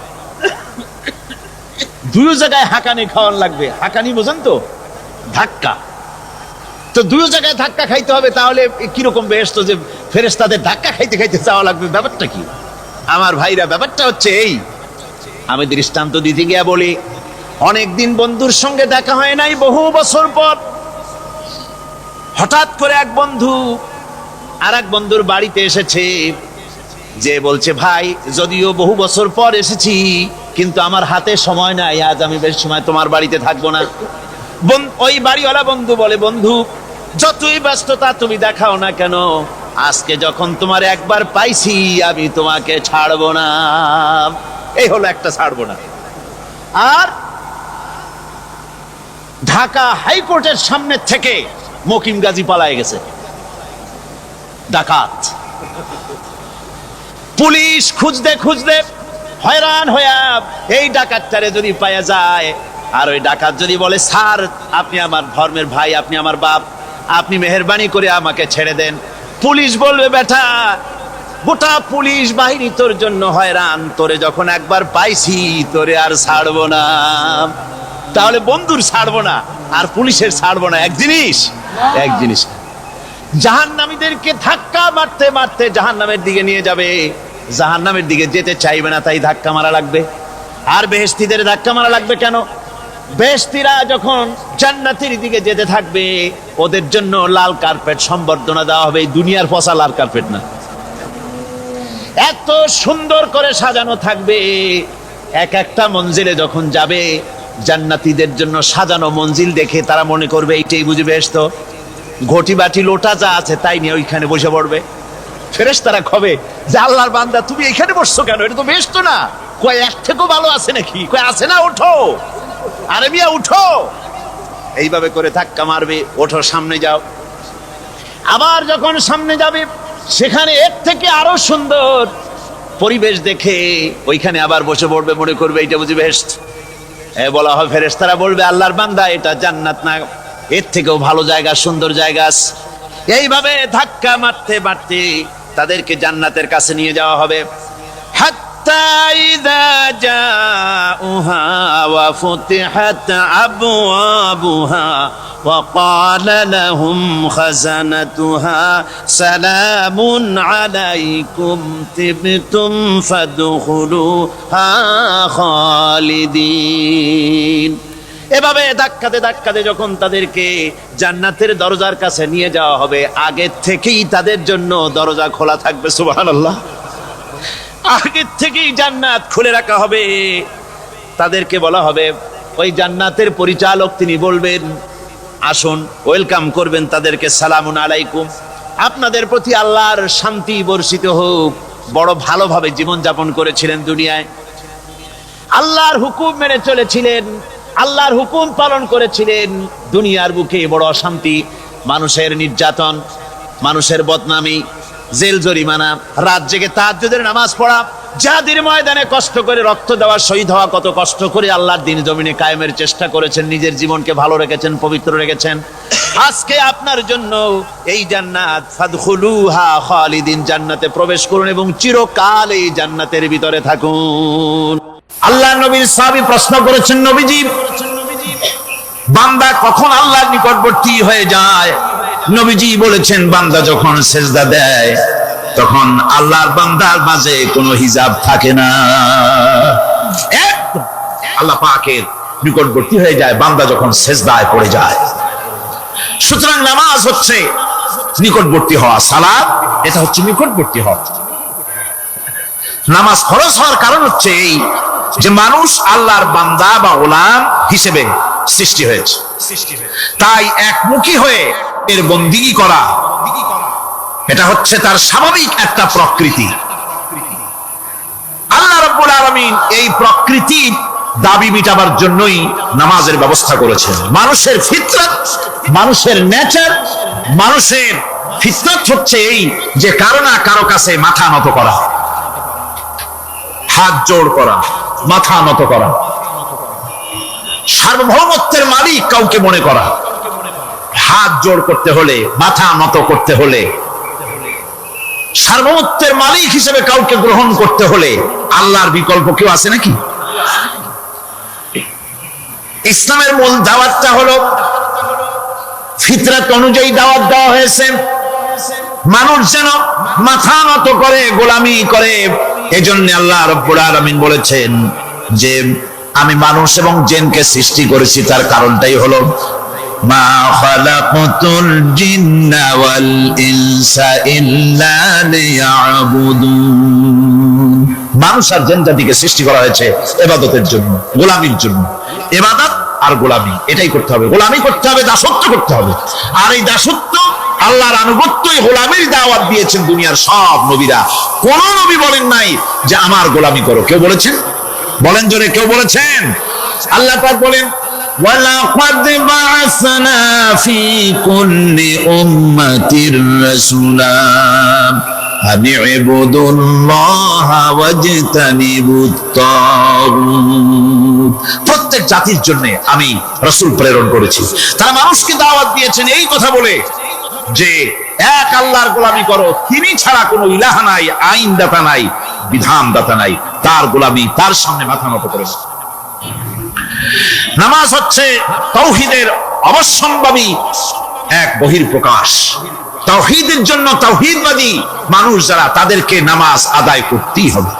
দুই জায়গায় হাঁকানি খাওয়ান লাগবে। হাঁকানি বোঝেন তো? ধাক্কা। তো দুই জায়গায় ধাক্কা খাইতে হবে, তাহলে কিরকম বেহেশত যে ফেরেশতাদের ধাক্কা খাইতে খাইতে যাওয়া লাগবে, ব্যাপারটা কি? আমার ভাইরা, ব্যাপারটা হচ্ছে এই, আমি দৃষ্টান্ত দিতে গিয়া বলি, অনেকদিন বন্ধুর সঙ্গে দেখা হয় নাই, বহু বছর পর হঠাৎ করে এক বন্ধু আর এক বন্ধুর বাড়িতে এসেছে, যে বলছে, ভাই যদিও বহু বছর পর এসেছি, কিন্তু আমার হাতে সময় নাই, আজ আমি বেশ সময় তোমার বাড়িতে থাকবো না। ওই বাড়িওয়ালা বন্ধু বলে, বন্ধু যতই ব্যস্ততা তুমি দেখাও না কেন, আজকে যখন তোমার একবার পাইছি, আমি তোমাকে ছাড়বো না। এই হলো একটা ছাড়বো না। আর ঢাকা হাইকোর্টের সামনে থেকে মকিম গাজী পালায় গেছে, ডাকাত। পুলিশ খুঁজতে খুঁজতে হয়রান হইয়া এই ডাকাতটারে যদি পাওয়া যায়, আর ওই ডাকাত যদি বলে, স্যার আপনি আমার ধর্মের ভাই, আপনি আমার বাপ, আপনি মেহেরবানি করে আমাকে ছেড়ে দেন, পুলিশ বলবে, বেটা গোটা পুলিশ বাহিনী তোর জন্য হয়রান, তোরে যখন একবার পাইছি তোরে আর ছাড়বো না। তাহলে বন্ধুর ছাড়বো না আর পুলিশের ছাড়বো না এক জিনিস? এক জিনিস। জাহান্নামীদেরকে ধাক্কা মারতে মারতে জাহান্নামের দিকে নিয়ে যাবে, জাহান্নামের দিকে যেতে চাইবে না, তাই ধাক্কা মারা লাগবে। আর বেহেশতীদের ধাক্কা মারা লাগবে কেন? বেহেশতীরা যখন জান্নাতের দিকে যেতে থাকবে, ওদের জন্য লাল কার্পেট সম্বর্ধনা দেওয়া হবে। দুনিয়ার পচা লাল কার্পেট না, এত সুন্দর করে সাজানো থাকবে। এক একটা মঞ্জিলে যখন যাবে, জান্নাতীদের জন্য সাজানো মঞ্জিল দেখে তারা মনে করবে এইটাই বুঝি বেহেশত। ঘটি বাটি লোটা যা আছে তাই নিয়ে ওইখানে বসে পড়বে। ফেরেশতারা কবে যে, আল্লাহর বান্দা তুমি এখানে বসছো কেন? এটা তো বেহেশত না। কয় এর থেকেও ভালো আছে নাকি? কয় আছে না, ওঠো, আরে মিয়া উঠো। এইভাবে করে ধাক্কা মারবে, ওঠো, সামনে যাও। আবার যখন সামনে যাবে, সেখানে এর থেকে আরো সুন্দর পরিবেশ দেখে ওইখানে আবার বসে পড়বে, মনে করবে এইটা বুঝি বেহেশত। বলা হয়, ফেরেশতারা বলবে, আল্লাহর বান্দা এটা জান্নাত না, এর থেকেও ভালো জায়গা, সুন্দর জায়গা আছে। এইভাবে ধাক্কা মারতে মারতে তাদেরকে জান্নাতের কাছে নিয়ে যাওয়া হবে। হাত্তা ইযা জাউহা ওয়া ফুতিহাত আবওয়াবুহা ওয়া ক্বালা লাহুম খাযানাতুহা সালামুন আলাইকুম তিবতুম ফাদখুলুহা খালিদিন। এভাবে ধাক্কাতে ধাক্কাতে যখন তাদেরকে জান্নাতের দরজার কাছে নিয়ে যাওয়া হবে, আগে থেকেই তাদের জন্য দরজা খোলা থাকবে। সুবহানাল্লাহ। আগে থেকেই জান্নাত খুলে রাখা হবে। তাদেরকে বলা হবে, ওই জান্নাতের পরিচালক তিনি বলবেন, আসুন, ওয়েলকাম করবেন তাদেরকে, সালামুন আলাইকুম, আপনাদের প্রতি আল্লাহর শান্তি বর্ষিত হোক। বড় ভালোভাবে জীবন যাপন করেছিলেন দুনিয়ায়, আল্লাহর হুকুম মেনে চলেছিলেন, আল্লাহর হুকুম পালন করেছিলেন। দুনিয়ার বুকে বড় অশান্তি, মানুষের নির্যাতন, মানুষের বদনামি, জেল জরিমানা, রাত জেগে তাহাজ্জুদের নামাজ পড়া, জিহাদের ময়দানে কষ্ট করে রক্ত দেওয়া, শহীদ হওয়া, কত কষ্ট করে আল্লাহর দ্বীন জমিনে কায়েমের চেষ্টা করেছেন, নিজের জীবনকে ভালো রেখেছেন, পবিত্র রেখেছেন। আজকে আপনার জন্য এই জান্নাত, ফাদখুলুহা খালিদিন, জান্নাতে প্রবেশ করুন এবং চিরকাল এই জান্নাতের ভিতরে থাকুন। আল্লাহ নবীর সাহাবী প্রশ্ন করেছেন, নবীজি বান্দা কখন আল্লাহর নিকটবর্তী হয়ে যায়? নবীজি বলেছেন, বান্দা যখন সেজদা দেয় তখন আল্লাহর বান্দার মাঝে কোনো হিজাব থাকে না, একদম আল্লাহ পাকের নিকটবর্তী হয়ে যায় বান্দা যখন সেজদায় পড়ে যায়। সুতরাং নামাজ হচ্ছে নিকটবর্তী হওয়া, সালাত এটা হচ্ছে নিকটবর্তী হওয়া। নামাজ ফরজ হওয়ার কারণ হচ্ছে এই যে মানুষ আল্লাহর বান্দা বা গোলাম হিসেবে সৃষ্টি হয়েছে, তাই একমুখী হয়ে এর বন্দিগি করা এটা হচ্ছে তার স্বাভাবিক একটা প্রকৃতি। আল্লাহ রাব্বুল আলামিন এই প্রকৃতির দাবি মিটাবার জন্যই নামাজের ব্যবস্থা করেছেন। মানুষের ফিতরত, মানুষের নেচার, মানুষের ফিতরত হচ্ছে এই যে কারো না কারো কাছে মাথা নত করা, হাত জোড় করা, মাথা নত করা, সার্বভৌমত্বের মালিক কাউকে মনে করা, হাত জোড় করতে হলে, মাথা নত করতে হলে, সার্বভৌমত্বের মালিক হিসেবে কাউকে গ্রহণ করতে হলে আল্লাহর বিকল্প কেউ আছে নাকি? ইসলামের মূল দাওয়াতটা হলো ফিতরত অনুযায়ী দাওয়াত দেওয়া হয়েছে, মানুষ যেন মাথা নত করে, গোলামি করে। এজন্য আল্লাহ রাব্বুল আলামিন বলেছেন যে আমি মানুষ এবং জিনকে সৃষ্টি করেছি, তার কারণটাই হলো মা খালাকতুল জিন্না ওয়াল ইনসা ইল্লা লিয়াবুদুন। মানুষ আর জিন জাতিকে সৃষ্টি করা হয়েছে ইবাদতের জন্য, গোলামির জন্য। ইবাদত আর গোলামি এটাই করতে হবে, গোলামি করতে হবে, দাসত্ব করতে হবে। আর এই দাসত্ব আল্লাহর আনুগত্যই গোলামির দাওয়াত দিয়েছেন দুনিয়ার সব নবীরা। কোন নবী বলেন নাই যে আমার গোলামি করো, কেউ বলেছেন? বলেন জোরে, কেউ বলেছেন? আল্লাহ পাক বলেন ওয়ালাকাদ বা'আসনা ফি কুল্লি উম্মাতির রাসূলা আন ইবুদুল্লাহা ওয়াজতানিবুত তাগুত। প্রত্যেক জাতির জন্য আমি রাসূল প্রেরণ করেছি, তারা মানুষকে দাওয়াত দিয়েছেন এই কথা বলে যে এক আল্লাহর গোলামি করো, তিনি ছাড়া কোনো ইলাহ নাই, আইন দাতা নাই, বিধান দাতা নাই, তার গোলামি, তার সামনে মাথা নত করে। নামাজ হচ্ছে তাওহীদের অবশ্যম্ভাবী এক বহির্প্রকাশ। তাওহীদের জন্য তাওহীদবাদী মানুষ যারা, তাদেরকে নামাজ আদায় করতেই হবে।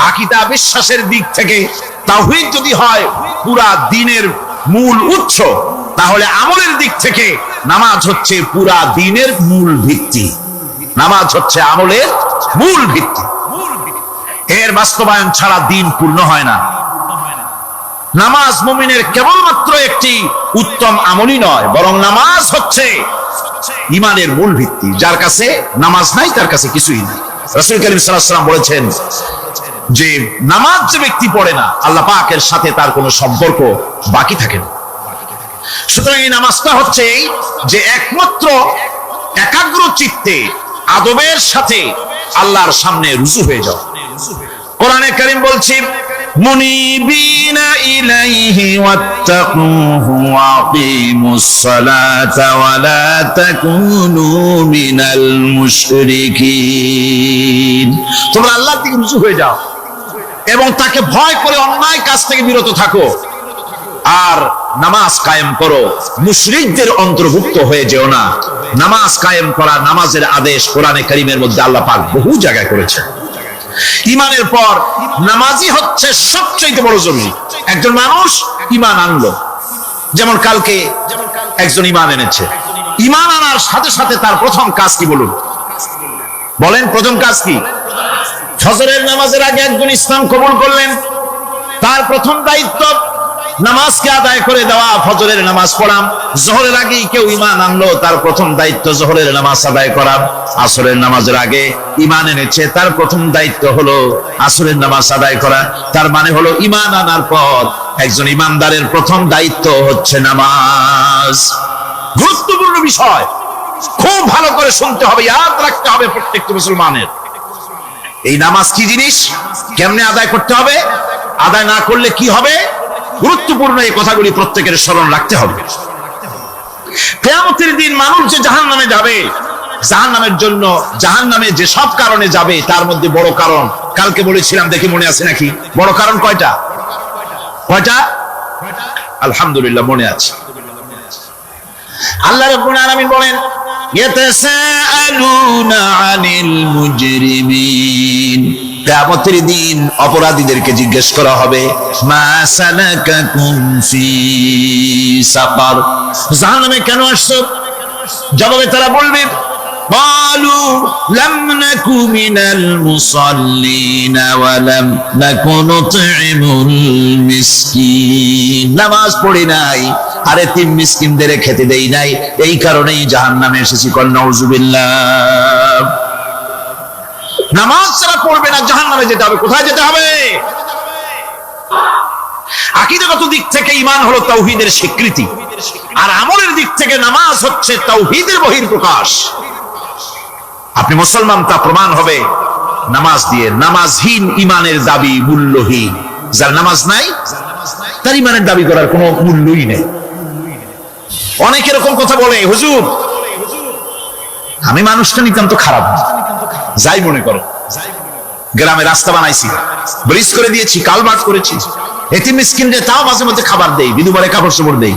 আকীদা বিশ্বাসের দিক থেকে তাওহীদ যদি হয় পুরা দ্বীনের মূল উৎস, তাহলে আমলের দিক থেকে নামাজ হচ্ছে পুরা দ্বীনের মূল ভিত্তি। নামাজ হচ্ছে আমলের মূল ভিত্তি, এর বাস্তবায়ন ছাড়া দ্বীন পূর্ণ হয় না। নামাজ মুমিনের কেবলমাত্র একটি উত্তম আমলই নয়, বরং নামাজ হচ্ছে ঈমানের মূল ভিত্তি। যার কাছে নামাজ নাই তার কাছে কিছুই নাই। রাসূল কারীম সাল্লাল্লাহু আলাইহি ওয়াসাল্লাম বলেছেন যে নামাজ যে ব্যক্তি পড়ে না, আল্লাহ পাকের সাথে তার কোনো সম্পর্ক বাকি থাকে না। সুতরাং এই নামাজটা হচ্ছে যে একমাত্র একাগ্র চিত্তে আদবের সাথে আল্লাহর সামনে রুজু হয়ে যাও। কোরআনে কারীম বলছে মুনিবিনা ইলাইহি ওয়াত্তাকুহু ওয়া আকিমুস সালাতা ওয়া লা তাকুনু মিনাল মুশরিকিন। তোমরা আল্লাহর দিকে রুজু হয়ে যাও এবং তাকে ভয় করে অন্যায় কাজ থেকে বিরত থাকো, আর নামাজ কায়েম করো, মুশরিকদের অন্তর্ভুক্ত হয়ে যেও না। নামাজ কায়েম করা, নামাজের আদেশ কোরআনে কারীমের মধ্যে আল্লাহ পাক বহু জায়গায় করেছেন। ঈমানের পর নামাজই হচ্ছে সবচেয়ে বড় জরুরি। একজন মানুষ ঈমান আনলো, যেমন কালকে একজন ঈমান এনেছে, ঈমান আনার সাথে সাথে তার প্রথম কাজ কি বলুন? বলেন প্রথম কাজ কি? ফজরের নামাজের আগে একজন ইসলাম কবুল করলেন, তার প্রথম দায়িত্ব নামাজকে আদায় করে দেওয়া, ফজরের নামাজ পড়া। যোহরের আগেই কেউ ঈমান আনলো, তার প্রথম দায়িত্ব যোহরের নামাজ আদায় করা। আসরের নামাজের আগে ঈমান এনেছে, তার প্রথম দায়িত্ব হলো আসরের নামাজ আদায় করা। তার মানে হলো ঈমান আনার পর একজন ঈমানদারের প্রথম দায়িত্ব হচ্ছে নামাজ। গুরুত্বপূর্ণ বিষয়, খুব ভালো করে শুনতে হবে, ইয়াদ রাখতে হবে প্রত্যেকটি মুসলমানের। এই নামাজ কি জিনিস, কেমনে আদায় করতে হবে, আদায় না করলে কি হবে, গুরুত্বপূর্ণ এই কথাগুলি প্রত্যেকের স্মরণ রাখতে হবে। কিয়ামতের দিন মানুষ যে জাহান্নামে যাবে, জাহান্নামের জন্য, জাহান্নামে যে সব কারণে যাবে তার মধ্যে বড় কারণ কালকে বলেছিলাম, দেখি মনে আছে নাকি? বড় কারণ কয়টা? কয়টা? আলহামদুলিল্লাহ মনে আছে। আল্লাহ রাব্বুল আলামিন বলেন ইয়াতাসাআলুনা আনিল মুজরিমিন। কিয়ামতের দিন অপরাধীদেরকে জিজ্ঞেস করা হবে মা সালাকাকুম ফি সাকার, জাহান্নামে কেন আসছো? জবাবে তারা বলবে قالوا لم نك من المصلين ولم نك نطعم المسكين নামাজ পড়ি নাই আর এতিম মিসকিনদের খেতে দেই নাই, এই কারণেই জাহান্নামে এসেছি। কল নাউযুবিল্লাহ। নামাজ যারা পড়বে না জাহান্নামে যেতে হবে। কোথায় যেতে হবে? আকীদাগত দিক থেকে ঈমান হলো তাওহীদের স্বীকৃতি, আর আমলের দিক থেকে নামাজ হচ্ছে তাওহীদের বহিঃপ্রকাশ। আপনি মুসলমান তা প্রমাণ হবে নামাজ দিয়ে। নামাজহীন ঈমানের দাবি মূল্যহীন। যার নামাজ নাই তার ঈমানের দাবি করার কোনো মূল্যই নেই। অনেক এরকম কথা বলে, হুজুর আমি মানুষটা নিতান্ত খারাপ না, যাই মনে করো, গ্রামে রাস্তা বানাইছি, ব্রিজ করে দিয়েছি, কালভার্ট করেছি, এতিম মিসকিনদের তাও মাঝে মধ্যে খাবার দেই, বিধবারে কাপড় চোপড় দেই,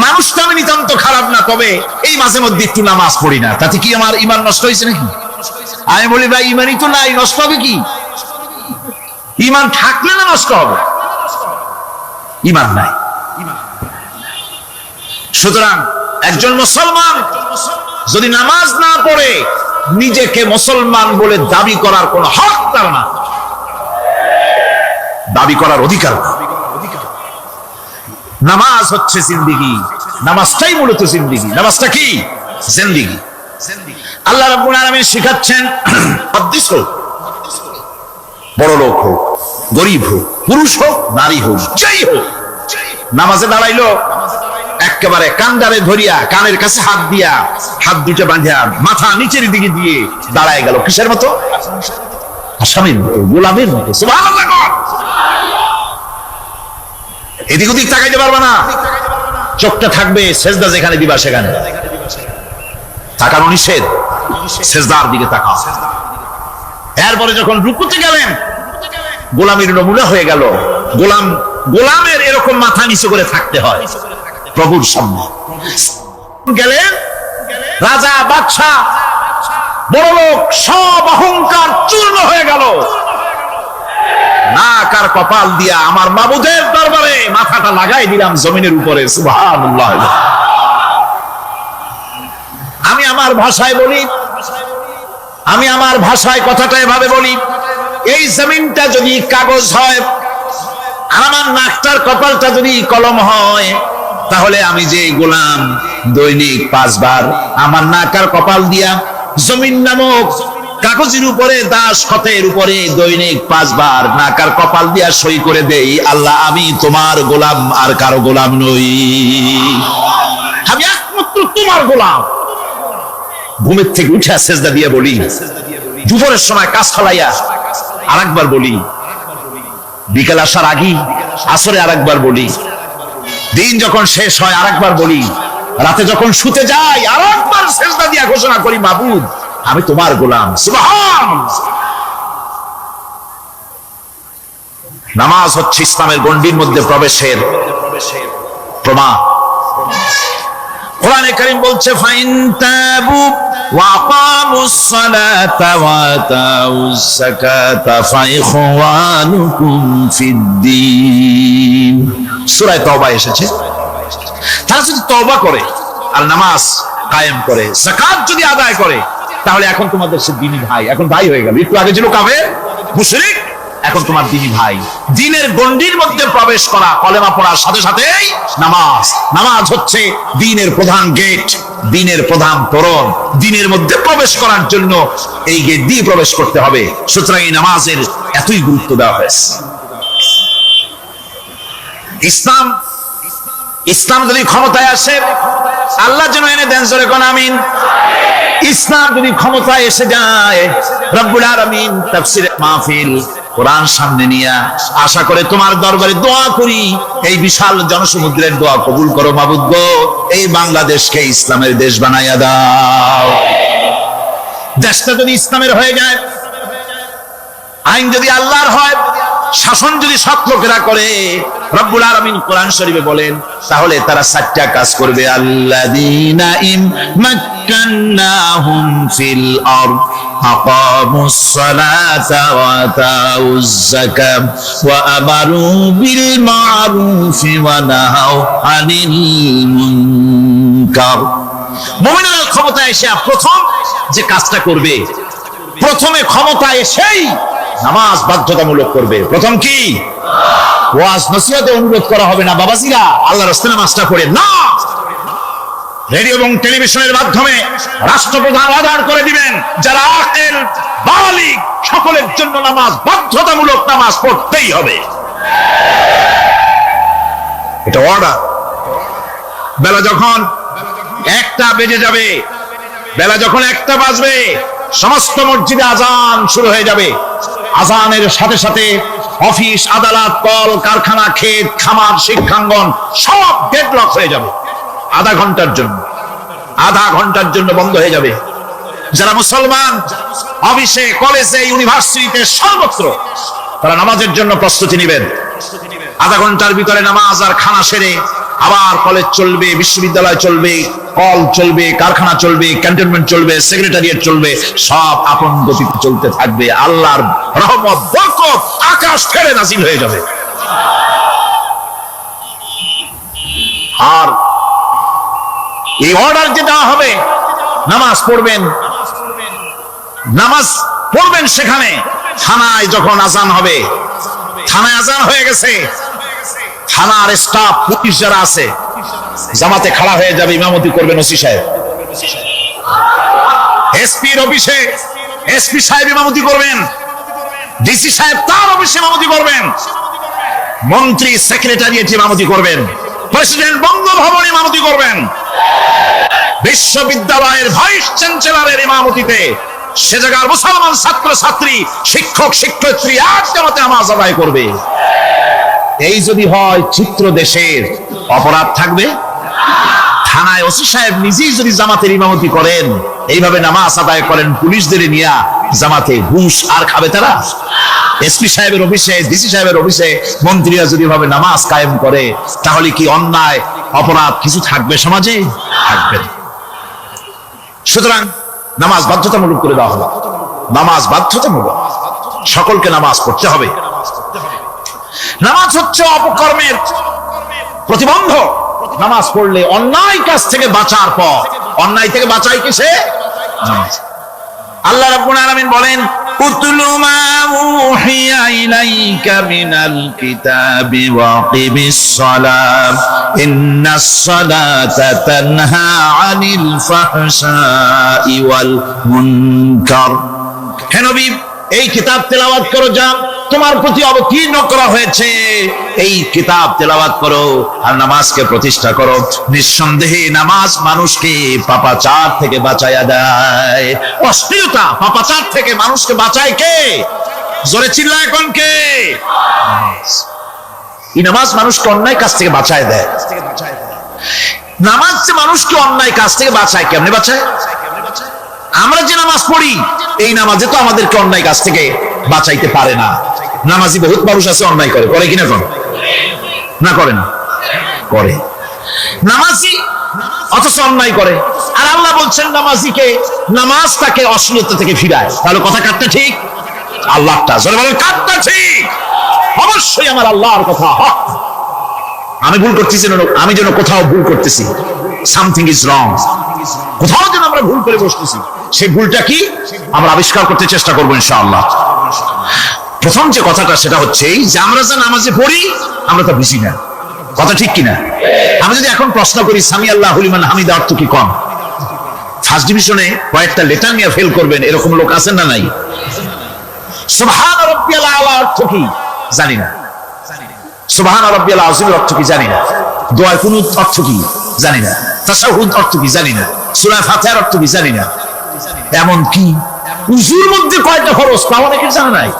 মানুষটা আমি নিতান্ত খারাপ না, তবে এই মাঝে মধ্যে একটু নামাজ পড়ি না, তাতে কি আমার ঈমান নষ্ট হয়েছে নাকি? আমি বলি ভাই ঈমানই তো নাই, নষ্ট হবে কি? ঈমান থাকলে না নষ্ট হবে? ঈমান নাই। সুতরাং একজন মুসলমান যদি নামাজ না পড়ে নিজেকে মুসলমান বলে দাবি করার কোন হক তার না, দাবি করার অধিকার না। নামাজ হচ্ছে জিন্দেগি, নামাজটাই মূলত জিন্দেগি। নামাজটা কি? জিন্দেগি। আল্লাহ রাব্বুল আলামিন শিখাচ্ছেন, হাদিস হোক, বড় লোক হোক, গরিব হোক, পুরুষ হোক, নারী হোক, যাই হোক, নামাজে দাঁড়াইলো একেবারে কান্দারে ধরিয়া কানের কাছে হাত দিয়া, হাত দুটো বাঁধিয়া মাথা নিচের দিকে দিয়ে দাঁড়ায় গেল। কিসের মতো? আসামির মতো, গোলামের মতো। সুবহানাল্লাহ। এদিক ওদিক তাকাইতে পারবে না, চোখটা থাকবে সেজদা যেখানে দিবা সেখানে। তাকানো নিষেধ, সেজদার দিকে তাকাও। এরপরে যখন রুকুতে গেলেন, গোলামের নমুনা হয়ে গেল। গোলামের এরকম মাথা নিচু করে থাকতে হয় প্রভুর সামনে। গেলেন রাজা, বাদশাহ, বড় লোক, সব অহংকার চূর্ণ হয়ে গেল। নাক আর কপাল দিয়া আমার মাবুদের দরবারে মাথাটা লাগাই দিলাম জমিনের উপরে। সুবহানাল্লাহ। আমি আমার ভাষায় বলি, আমি আমার ভাষায় কথাটা এভাবে বলি, এই জমিনটা যদি কাগজ হয় আর আমার নাকটার কপালটা যদি কলম হয়, তাহলে আমি যে গোলাম দৈনিক 5 বার আমার নাক আর কপাল দিয়া জমিন নামক কাগজের উপরে, দাস খতের উপরে দৈনিক 5 বার নাক আর কপাল দিয়া সই করে দেই, আল্লাহ আমি তোমার গোলাম, আর কারো গোলাম নই, আমি একমাত্র তোমার গোলাম। ঘুমের থেকে উঠে সেজদা দিয়ে বলি, দুপুরের সময় কাজ ফলাইয়া আরেকবার বলি, বিকেল আসার আগে আসরে আরেকবার বলি, দিন যখন শেষ হয় আরেকবার বলি, রাতে যখন শুতে যাই আরেকবার সেজদা দিয়া ঘোষণা করি, মাবুদ আমি তোমার গোলাম। সুবহানাল্লাহ। নামাজ হচ্ছে ইসলামের গণ্ডির মধ্যে প্রবেশের প্রমাণ। কোরআনে কারীম বলছে, ফাইন তাবু ওয়া আকামুস সালাতা ওয়া আতাউস যাকাতা ফাইখওয়ানুকুম ফিদ্দীন। সূরা তাওবা এসেছে। তারা যদি তওবা করে আর নামাজ কায়েম করে, যাকাত যদি আদায় করে, তাহলে এখন তোমাদের সে দ্বীনি ভাই, এখন ভাই হয়ে গেল। একটু আগে ছিল কাফের মুশরিক, এখন তোমার দ্বীনি ভাই। দ্বীনের গণ্ডির মধ্যে প্রবেশ করা, কলেমা পড়ার সাথে সাথেই নামাজ। নামাজ হচ্ছে দ্বীনের প্রধান গেট, দ্বীনের প্রধান তোরণ। দ্বীনের মধ্যে প্রবেশ করার জন্য এই গেট দিয়ে প্রবেশ করতে হবে। সুতরাং এই নামাজের এতই গুরুত্ব দেওয়া হয়েছে। ইসলাম যদি ক্ষমতায় আসে, আল্লাহ যেন এনে দেন, জোরে কোন আমিন। ইসলাম যদি ক্ষমতায় এসে যায়, রব্বুল আলামিন তাফসীরে মাহফিল কোরআন সামনে নিয়ে আশা করে তোমার দরবারে দোয়া করি, এই বিশাল জনসমুদ্রের দোয়া কবুল করো মাবুদ গো, এই বাংলাদেশকে ইসলামের দেশ বানাইয়া দাও। দেশটা যদি ইসলামের হয়ে যায়, আইন যদি আল্লাহর হয়, শাসন যদি সৎ লোকেরা করে, রব্বুল আলামিন কোরআন শরীফে বলেন, তাহলে তারা 4টা কাজ করবে। আল্লাযীনা ইম্মাক্কান্নাহুম ফিল আরদ আকামুস সালাতা ওয়া আতাউজ যাকাত ওয়া আমারু বিল মা'রুফি ওয়া নাহাউ আনিল মুনকার। মুমিনেরা ক্ষমতায় এসে প্রথম যে কাজটা করবে, প্রথমে ক্ষমতায় এসেই নামাজ বাধ্যতামূলক করবে। প্রথম কি? ওয়াজ নসিহতে অনুরোধ করা হবে না, বাবাজিরা আল্লাহর রাস্তায় নামাজটা পড়েন না। রেডিও এবং টেলিভিশনের মাধ্যমে রাষ্ট্রপ্রধান আদান করে দিবেন যারা আকিল বালিগ সকলের জন্য নামাজ বাধ্যতামূলক, নামাজ পড়তেই হবে, এটা অর্ডার। বেলা যখন 1টা বেজে যাবে, বেলা যখন 1টা বাজবে, সমস্ত মসজিদে আজান শুরু হয়ে যাবে। আজানের সাথে সাথে অফিস, আদালত, কল কারখানা, ক্ষেত খামার, শিক্ষাঙ্গন সব ডেডলক হয়ে যাবে। আধা ঘন্টার জন্য বন্ধ হয়ে যাবে। যারা মুসলমান অফিসে, কলেজে, ইউনিভার্সিটিতে সর্বত্র তারা নামাজের জন্য প্রস্তুতি নেবেন। আধা ঘন্টার ভিতরে নামাজ আর খানা সেরে আবার কলেজ চলবে, বিশ্ববিদ্যালয় চলবে, কল চলবে, কারখানা চলবে, ক্যান্টনমেন্ট চলবে, সেক্রেটারিয়েট চলবে, সব আপন গতিতে চলতে থাকবে। আল্লাহর রহমত, বরকত আকাশ থেকে নাজিল হয়ে যাবে। আর এই অর্ডার যে দেওয়া হবে, নামাজ পড়বেন, নামাজ পড়বেন সেখানে। থানায় যখন আজান হবে, থানায় আজান হয়ে গেছে, থানার স্টাফ, পুলিশ যারা আছে জামাতে খাড়া হয়ে যাবে, ইমামতি করবেন ওসি সাহেব। এসপির অফিসে এসপি সাহেব ইমামতি করবেন, ডিসি সাহেব তার অফিসে ইমামতি করবেন, মন্ত্রী সেক্রেটারিয়েট ইমামতি করবেন, প্রেসিডেন্ট বঙ্গভবন ইমামতি করবেন, বিশ্ববিদ্যালয়ের ভাইস চ্যান্সেলরের ইমামতিতে সে জায়গার মুসলমান ছাত্র ছাত্রী, শিক্ষক শিক্ষয়িত্রী এক জামাতে নামাজ আদায় করবে। এই যদি হয় চিত্র দেশের, অপরাধ থাকবে? থানায় ওসি সাহেব নিজেই যদি জামাতের ইমামতি করেন, এইভাবে নামাজ আদায় করেন পুলিশদের নিয়ে জামাতে, ঘুষ আর খাবে তারা? এসপি সাহেবের অফিসে, ডিসি সাহেবের অফিসে মন্ত্রীরা যদি ভাবে নামাজ কায়েম করে, তাহলে কি অন্যায় অপরাধ কিছু থাকবে সমাজে? থাকবে। সুতরাং নামাজ বাধ্যতামূলক করে দেওয়া হবে। নামাজ বাধ্যতামূলক, সকলকে নামাজ পড়তে হবে। নামাজ হচ্ছে অপকর্মের প্রতিবন্ধক। নামাজ পড়লে অন্যায় কাজ থেকে বাঁচার পর, অন্যায় থেকে বাঁচাই কিসে? নামাজ। আল্লাহ রাব্বুল আলামিন বলেন, উতলু মা উহিয়া ইলাইকা মিনাল কিতাবি ওয়া আকিমিস সালাত ইন্নাস সালাতা তানহা আনিল ফাহশাই ওয়াল মুনকার। হে নবী, এই কিতাব তেলাওয়াত করো, যা তোমার প্রতি অবতীর্ণ করা হয়েছে, এই কিতাব তেলাওয়াত করো আর নামাজকে প্রতিষ্ঠা করো। নিঃসন্দেহে নামাজ মানুষকে পাপাচার থেকে বাঁচায়া দেয়। অশ্লীলতা, পাপাচার থেকে মানুষকে বাঁচায় কে? জোরে চিল্লায় কোন কে? এই নামাজ মানুষকে অন্যায় কাজ থেকে বাঁচায় দেয়। নামাজ যে মানুষকে অন্যায় কাজ থেকে বাঁচায়, কেমনে বাঁচায়? আমরা যে নামাজ পড়ি, এই নামাজে তো আমাদেরকে অন্যায় কাজ থেকে বাঁচাইতে পারে না। নামাজি বহুত মানুষ আছে অন্যায় করে, করে কিনা? করে না? করে না? করে। নামাজি অথচ অন্যায় করে। আর আল্লাহ বলছেন নামাজিকে, নামাজ তাকে অশ্লীলতা থেকে ফিরায়। তাহলে কথা কাটটা ঠিক? আল্লাহটা জোরে বলেন, কাটটা ঠিক? অবশ্যই আমার আল্লাহর কথা হক। আমি ভুল করতেছি, আমি যেন কোথাও ভুল করতেছি, সামথিং ইজ রং, কোথাও যেন আমরা ভুল করে বসতেছি, সেই ভুলটা কি আমরা আবিষ্কার করতে চেষ্টা করবো ইনশাআল্লাহ। প্রথম যে কথাটা সেটা হচ্ছে যে আমরা যা নামাজে পড়ি আমরা তা বুঝি না। কথা ঠিক কিনা? আমি যদি এখন প্রশ্ন করি সামি আল্লাহু লিমান হামিদা অর্থ কি, কম ফার্স্ট ডিভিশনে কয়েকটা লেটার নিয়ে ফেল করবেন, এরকম লোক আছেন না নাই? সুবহান রাব্বিয়াল আলা অর্থ কি জানি না, সুবহান রাব্বিয়াল আযীমের অর্থ কি জানি না, দোয়া কুনুত অর্থ কি জানি না, তাশাহুদ অর্থ কি জানি না, সূরা ফাতিহার অর্থ কি জানি না। এমন কি উযুর মধ্যে কয়টা ফরজ তা অনেকে জানা নাই।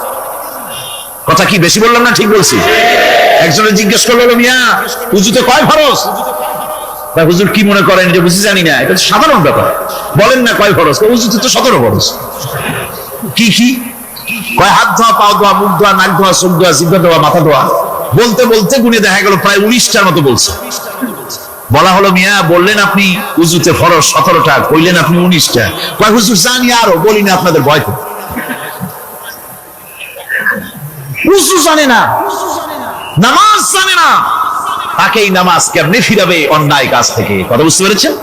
কথা কি বেশি বললাম না ঠিক বলছি? একজনে জিজ্ঞেস করলো, মিয়া উযুতে কয় ফরজ? ভাই হুজুর কি মনে করেন যে বুঝি জানি না? এটা সাধারণ ব্যাপার, বলেন না কয় ফরজ? উযুতে তো 17 ফরজ। কি কি কয়? হাত ধোয়া, পাও ধোয়া, মুখ ধোয়া, নাক ধোয়া, চোখ ধোয়া, জিহ্বা ধোয়া, মাথা ধোয়া। বলতে বলতে গুনে দেখা গেল প্রায় 19টার মতো বলছে। বলা হলো, মিয়া বললেন আপনি উযুতে ফরজ 17টা, কইলেন আপনি 19টা। কয় হুজুর জানি আরো, বলি না আপনাদের ভয় তো। উযু জানে না, নামাজ জানে না, তাকে এই নামাজ কেমনে ফিরাবে অন্যায় কাজ থেকে? কথা বুঝতে পেরেছেন?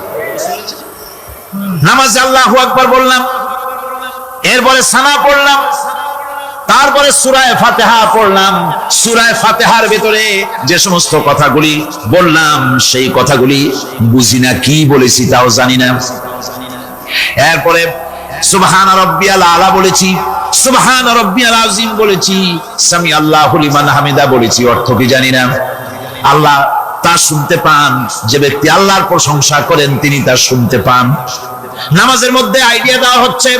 নামাজে আল্লাহু আকবার বললাম, এরপরে সানা পড়লাম, তারপরে সূরা ফাতিহা পড়লাম। সূরা ফাতিহার ভিতরে যে সমস্ত কথাগুলি বললাম সেই কথাগুলি বুঝি না, কি বলেছি তাও জানি না। এরপরে সুবহান রাব্বিয়াল আলা বলেছি, সুবহান রাব্বিয়াল আযীম বলেছি, সামি আল্লাহু লিমান হামিদা বলেছি, অর্থ কি জানি না। আল্লাহ তা শুনতে পান, যে ব্যক্তি আল্লাহর প্রশংসা করেন তিনি তা শুনতে পান। নামাজের মধ্যে আইডিয়া দেওয়া হচ্ছে,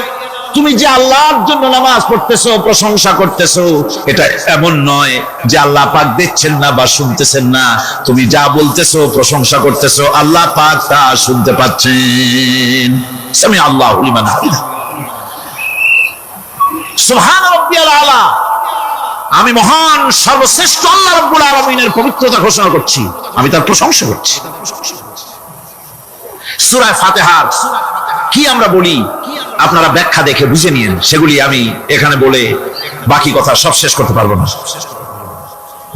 তুমি যে আল্লাহর জন্য নামাজ পড়তেছো, প্রশংসা করতেছো, এটা এমন নয় যে আল্লাহ পাক দেখছেন না বা শুনতেছেন না। তুমি যা বলতেছো, প্রশংসা করতেছো, আল্লাহ পাক তা শুনতে পাচ্ছেন। সামি আল্লাহু লিমান হামিদা, সুবহান রাব্বিয়াল আলা, আমি মহান সর্বশ্রেষ্ঠ আল্লাহ রাব্বুল আলামিনের পবিত্রতা ঘোষণা করছি, আমি তার প্রশংসা করছি। সূরা ফাতিহার কি আমরা বলি আপনারা ব্যাখ্যা দেখে বুঝে নিন, সেগুলি আমি এখানে বলে বাকি কথা সব শেষ করতে পারবো না।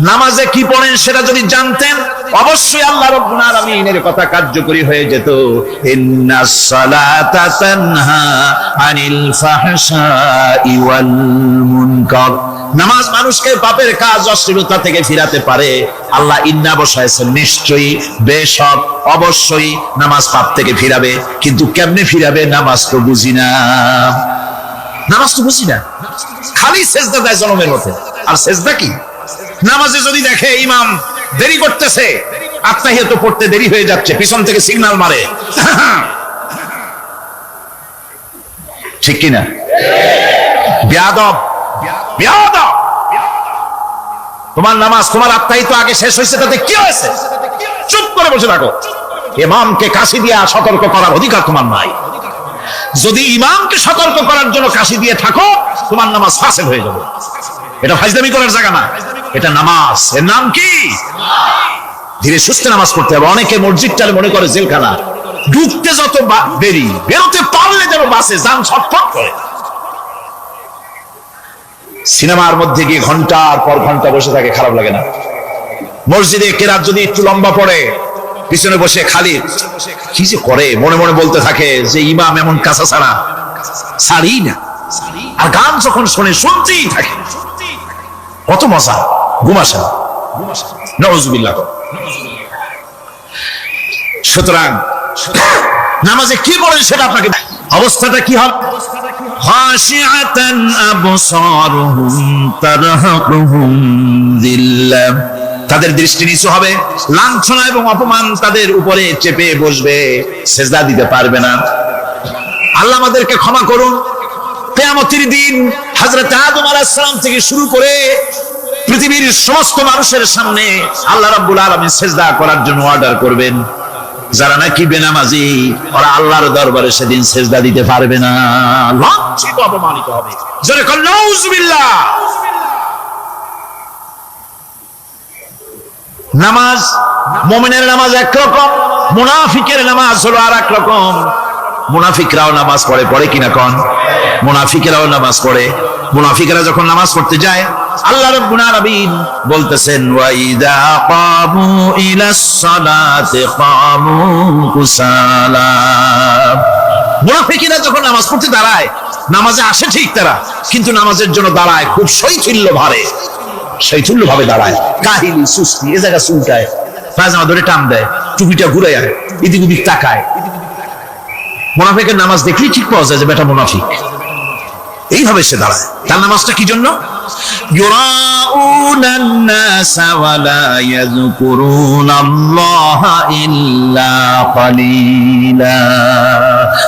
নামাজে কি পড়েন সেটা যদি জানতেন, অবশ্যই আল্লাহ রাব্বুল আলামিনের কথা কার্যকরী হয়ে যেত। ইন্নাস সালাতা তানহা আনিল ফাহশাই ওয়াল মুনকার, নামাজ মানুষকে পাপের কাজ, অশ্লীলতা থেকে ফিরাতে পারে। আল্লাহ ইন্না বসাইছেন, নিশ্চয়ই, বেশক, অবশ্যই নামাজ পাপ থেকে ফিরাবে। কিন্তু কেমনে ফিরাবে নামাজ তো বুঝি না, নামাজ তো বুঝি না, খালি সেজদা দেয় জনমের মধ্যে। আর সেজদা কি? নামাজে যদি দেখে ইমাম দেরি করতেছে, আত্মাহিয়াত পড়তে দেরি হয়ে যাচ্ছে, পিছন থেকে সিগন্যাল মারে, ঠিক কিনা? বেয়াদব, বেয়াদব। তোমার নামাজ, তোমার আত্মাহিত আগে শেষ হয়েছে, তাতে কি হয়েছে? চুপ করে বসে থাকো। ইমামকে কাশি দিয়া সতর্ক করার অধিকার তোমার নাই। যদি ইমামকে সতর্ক করার জন্য কাশি দিয়ে থাকো, তোমার নামাজ ফাসেদ হয়ে যাবে। এটা ফাজলামি করার জায়গা না, এটা নামাজ। এর নাম কি? ধীরে সুস্থে নামাজ পড়তে হবে। অনেকে মসজিদটারে মনে করে জেলখানা, ঢুকতে যত দেরি, বেরোতে পারলে যেন বাসে যান ছটফট করে। সিনেমার মধ্যে গিয়ে ঘন্টার পর ঘন্টা বসে থাকে, খারাপ লাগে না? মসজিদে কেরাত যদি একটু লম্বা পড়ে, পিছনে বসে খালি কি যে করে, মনে মনে বলতে থাকে যে ইমাম এমন কাঁচা ছাড়া ছাড়ি না। আর গান যখন শোনে, শুনতেই থাকে, কত মজা, ঘুমাসা, নাউযুবিল্লাহ। সুতরাং নামাজে কি পড়েন সেটা আপনাকে, অবস্থাটা কি হবে? খাশিআতান আবসারুহুম তারহাকুহুম যিল্লাহ, তাদের দৃষ্টি নিচু হবে, লাঞ্ছনা এবং অপমান তাদের উপরে চেপে বসবে, সেজদা দিতে পারবে না। আল্লাহ আমাদেরকে ক্ষমা করুন। কিয়ামতের দিন হযরত আদম আলাইহিস সালাম থেকে শুরু করে পৃথিবীর সমস্ত মানুষের সামনে আল্লাহ রাব্বুল আলামিন সেজদা করার জন্য অর্ডার করবেন। যারা নাকি বেনামাজি, ওরা আল্লাহর দরবারে সেদিন সেজদা দিতে পারবে না, লাঞ্ছিত, অপমানিত হবে। জোরে বলেন নাউযুবিল্লাহ। নামাজ, মুমিনের নামাজ একরকম, মুনাফিকের নামাজ হলো আর এক রকম। মুনাফিকরাও নামাজ পড়ে, পড়ে কিনা কোন? মুনাফিকেরাও নামাজ পড়ে। মুনাফিকেরা যখন নামাজ পড়তে যায়, আল্লাহ রাব্বুল আলামিন বলতেছেন, ওয়া ইযা কামু ইলাস সালাতি কামু কুসালা, মুনাফিকেরা যখন নামাজ পড়তে দাঁড়ায়, নামাজে আসে ঠিক তারা, কিন্তু নামাজের জন্য দাঁড়ায় খুব শৈথিল্য ভাবে, শৈথিল্য ভাবে দাঁড়ায়, কাহিলি, সুস্তি, এ জায়গা চুলকায়, পায়জামা ধরে টান দেয়, টুপিটা ঘুরায়, এদিক ওদিক তাকায়। মুনাফিকের নামাজ দেখলেই ঠিক পাওয়া যায় যে বেটা মুনাফিক। এইভাবে সে দাঁড়ায়। তার নামাজটা কি জন্য? ইউরাউনান নাসা ওয়া লা ইয়াযকুরুনাল্লাহা ইল্লা কালিলা,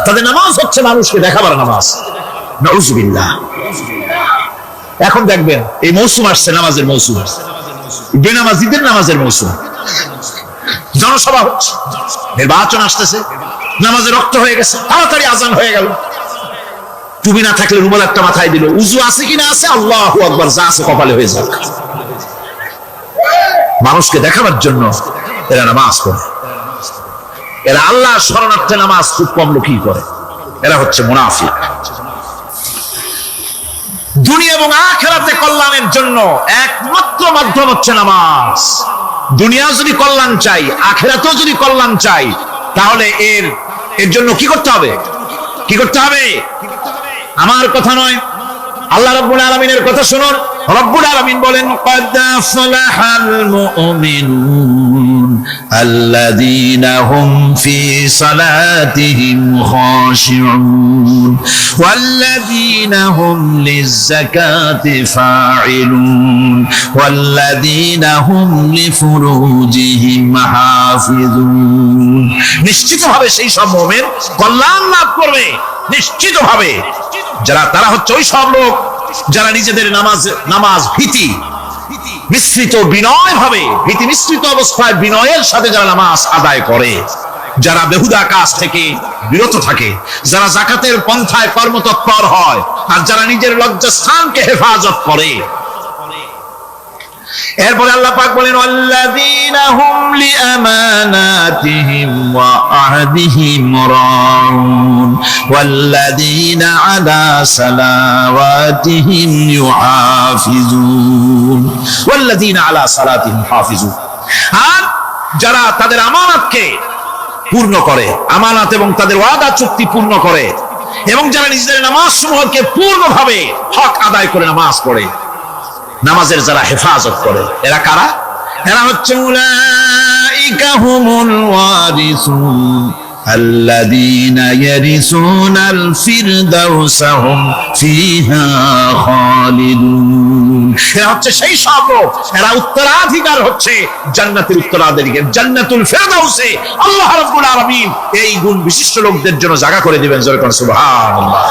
তাদের নামাজ হচ্ছে মানুষকে দেখাবার নামাজ। নাউযুবিল্লাহ। এখন দেখবেন এই মৌসুম আসছে, নামাজের মৌসুম, বেনামাজিদের নামাজের মৌসুম। জনসভা হচ্ছে, নির্বাচন আসতেছে, নামাজে রক্ত হয়ে গেছে, তাড়াতাড়ি আজান হয়ে গেল, টুপি না থাকলে রুমাল একটা মাথায় দিল, উযু আছে কিনা আছে, আল্লাহু আকবার, যা আছে কপালে হয়ে যাক। মানুষকে দেখাবার জন্য এরা নামাজ পড়ে। এরা আল্লাহ শরণার্থে নামাজ খুব কম লোকই করে। এরা হচ্ছে মুনাফিক। দুনিয়া এবং আখিরাতে কল্যাণের জন্য একমাত্র মাধ্যম হচ্ছে নামাজ। দুনিয়া যদি কল্যাণ চাই, আখিরাতেও যদি কল্যাণ চাই, তাহলে এর জন্য কি করতে হবে? কি করতে হবে? আমার কথা নয়, আল্লাহ রাব্বুল আলামিনের কথা শুনুন। রব্বুল আলামিন বলেন, ক্বাদ আফলাহাল মুমিনুন আল্লাযীনা হুম ফি সালাতিহিম খাশিউন ওয়াল্লাযীনা হুম লিয-যাকাতি ফাঈলুন ওয়াল্লাযীনা হুম লিফুরুজিহিম হাফিজুন। নিশ্চিতভাবে সেই সব মুমিন কল্যাণ লাভ করবে, নিশ্চিতভাবে। তারা হচ্ছে ওই সব লোক যারা নিজেদের নামাজ ভীতি মিশ্রিত বিনয় ভাবে, ভীতি মিশ্রিত অবস্থায় বিনয়ের সাথে যারা নামাজ আদায় করে, যারা বেহুদা কাজ থেকে বিরত থাকে, যারা যাকাতের পন্থায় কর্মতৎপর হয়, আর যারা নিজের লজ্জাস্থানকে হেফাজত করে। এরপরে আল্লাহ পাক বলেন, ওয়াল্লাযীনা হুম লিআমানাতিহিম ওয়া আহদিহিম রাউন ওয়াল্লাযীনা আলা সালাওয়াতিহিম ইউহাফিজুন ওয়াল্লাযীনা আলা সালাতিহিম হাফিজুন। আর যারা তাদের আমানতকে পূর্ণ করে, আমানত এবং তাদের ওয়াদা চুক্তি পূর্ণ করে, এবং যারা নিজেদের নামাজ সমূহকে পূর্ণভাবে হক আদায় করে নামাজ পড়ে, নামাজের যারা হেফাজত করে, এরা কারা? এরা হচ্ছে উলাইকা হুমুল ওয়ারিসুন আল্লাযীনা ইয়ারিসুনাল ফিরদাউসা হুম ফিহা খালিদুন। এরা হচ্ছে সেই সব লোক, এরা উত্তরাধিকার হচ্ছে জান্নাতের উত্তরাধিকার, জান্নাতুল ফিরদাউসে আল্লাহ রাব্বুল আলামিন এই গুণ বিশিষ্ট লোকদের জন্য জায়গা করে দিবেন। জোরে করে সুবহানাল্লাহ।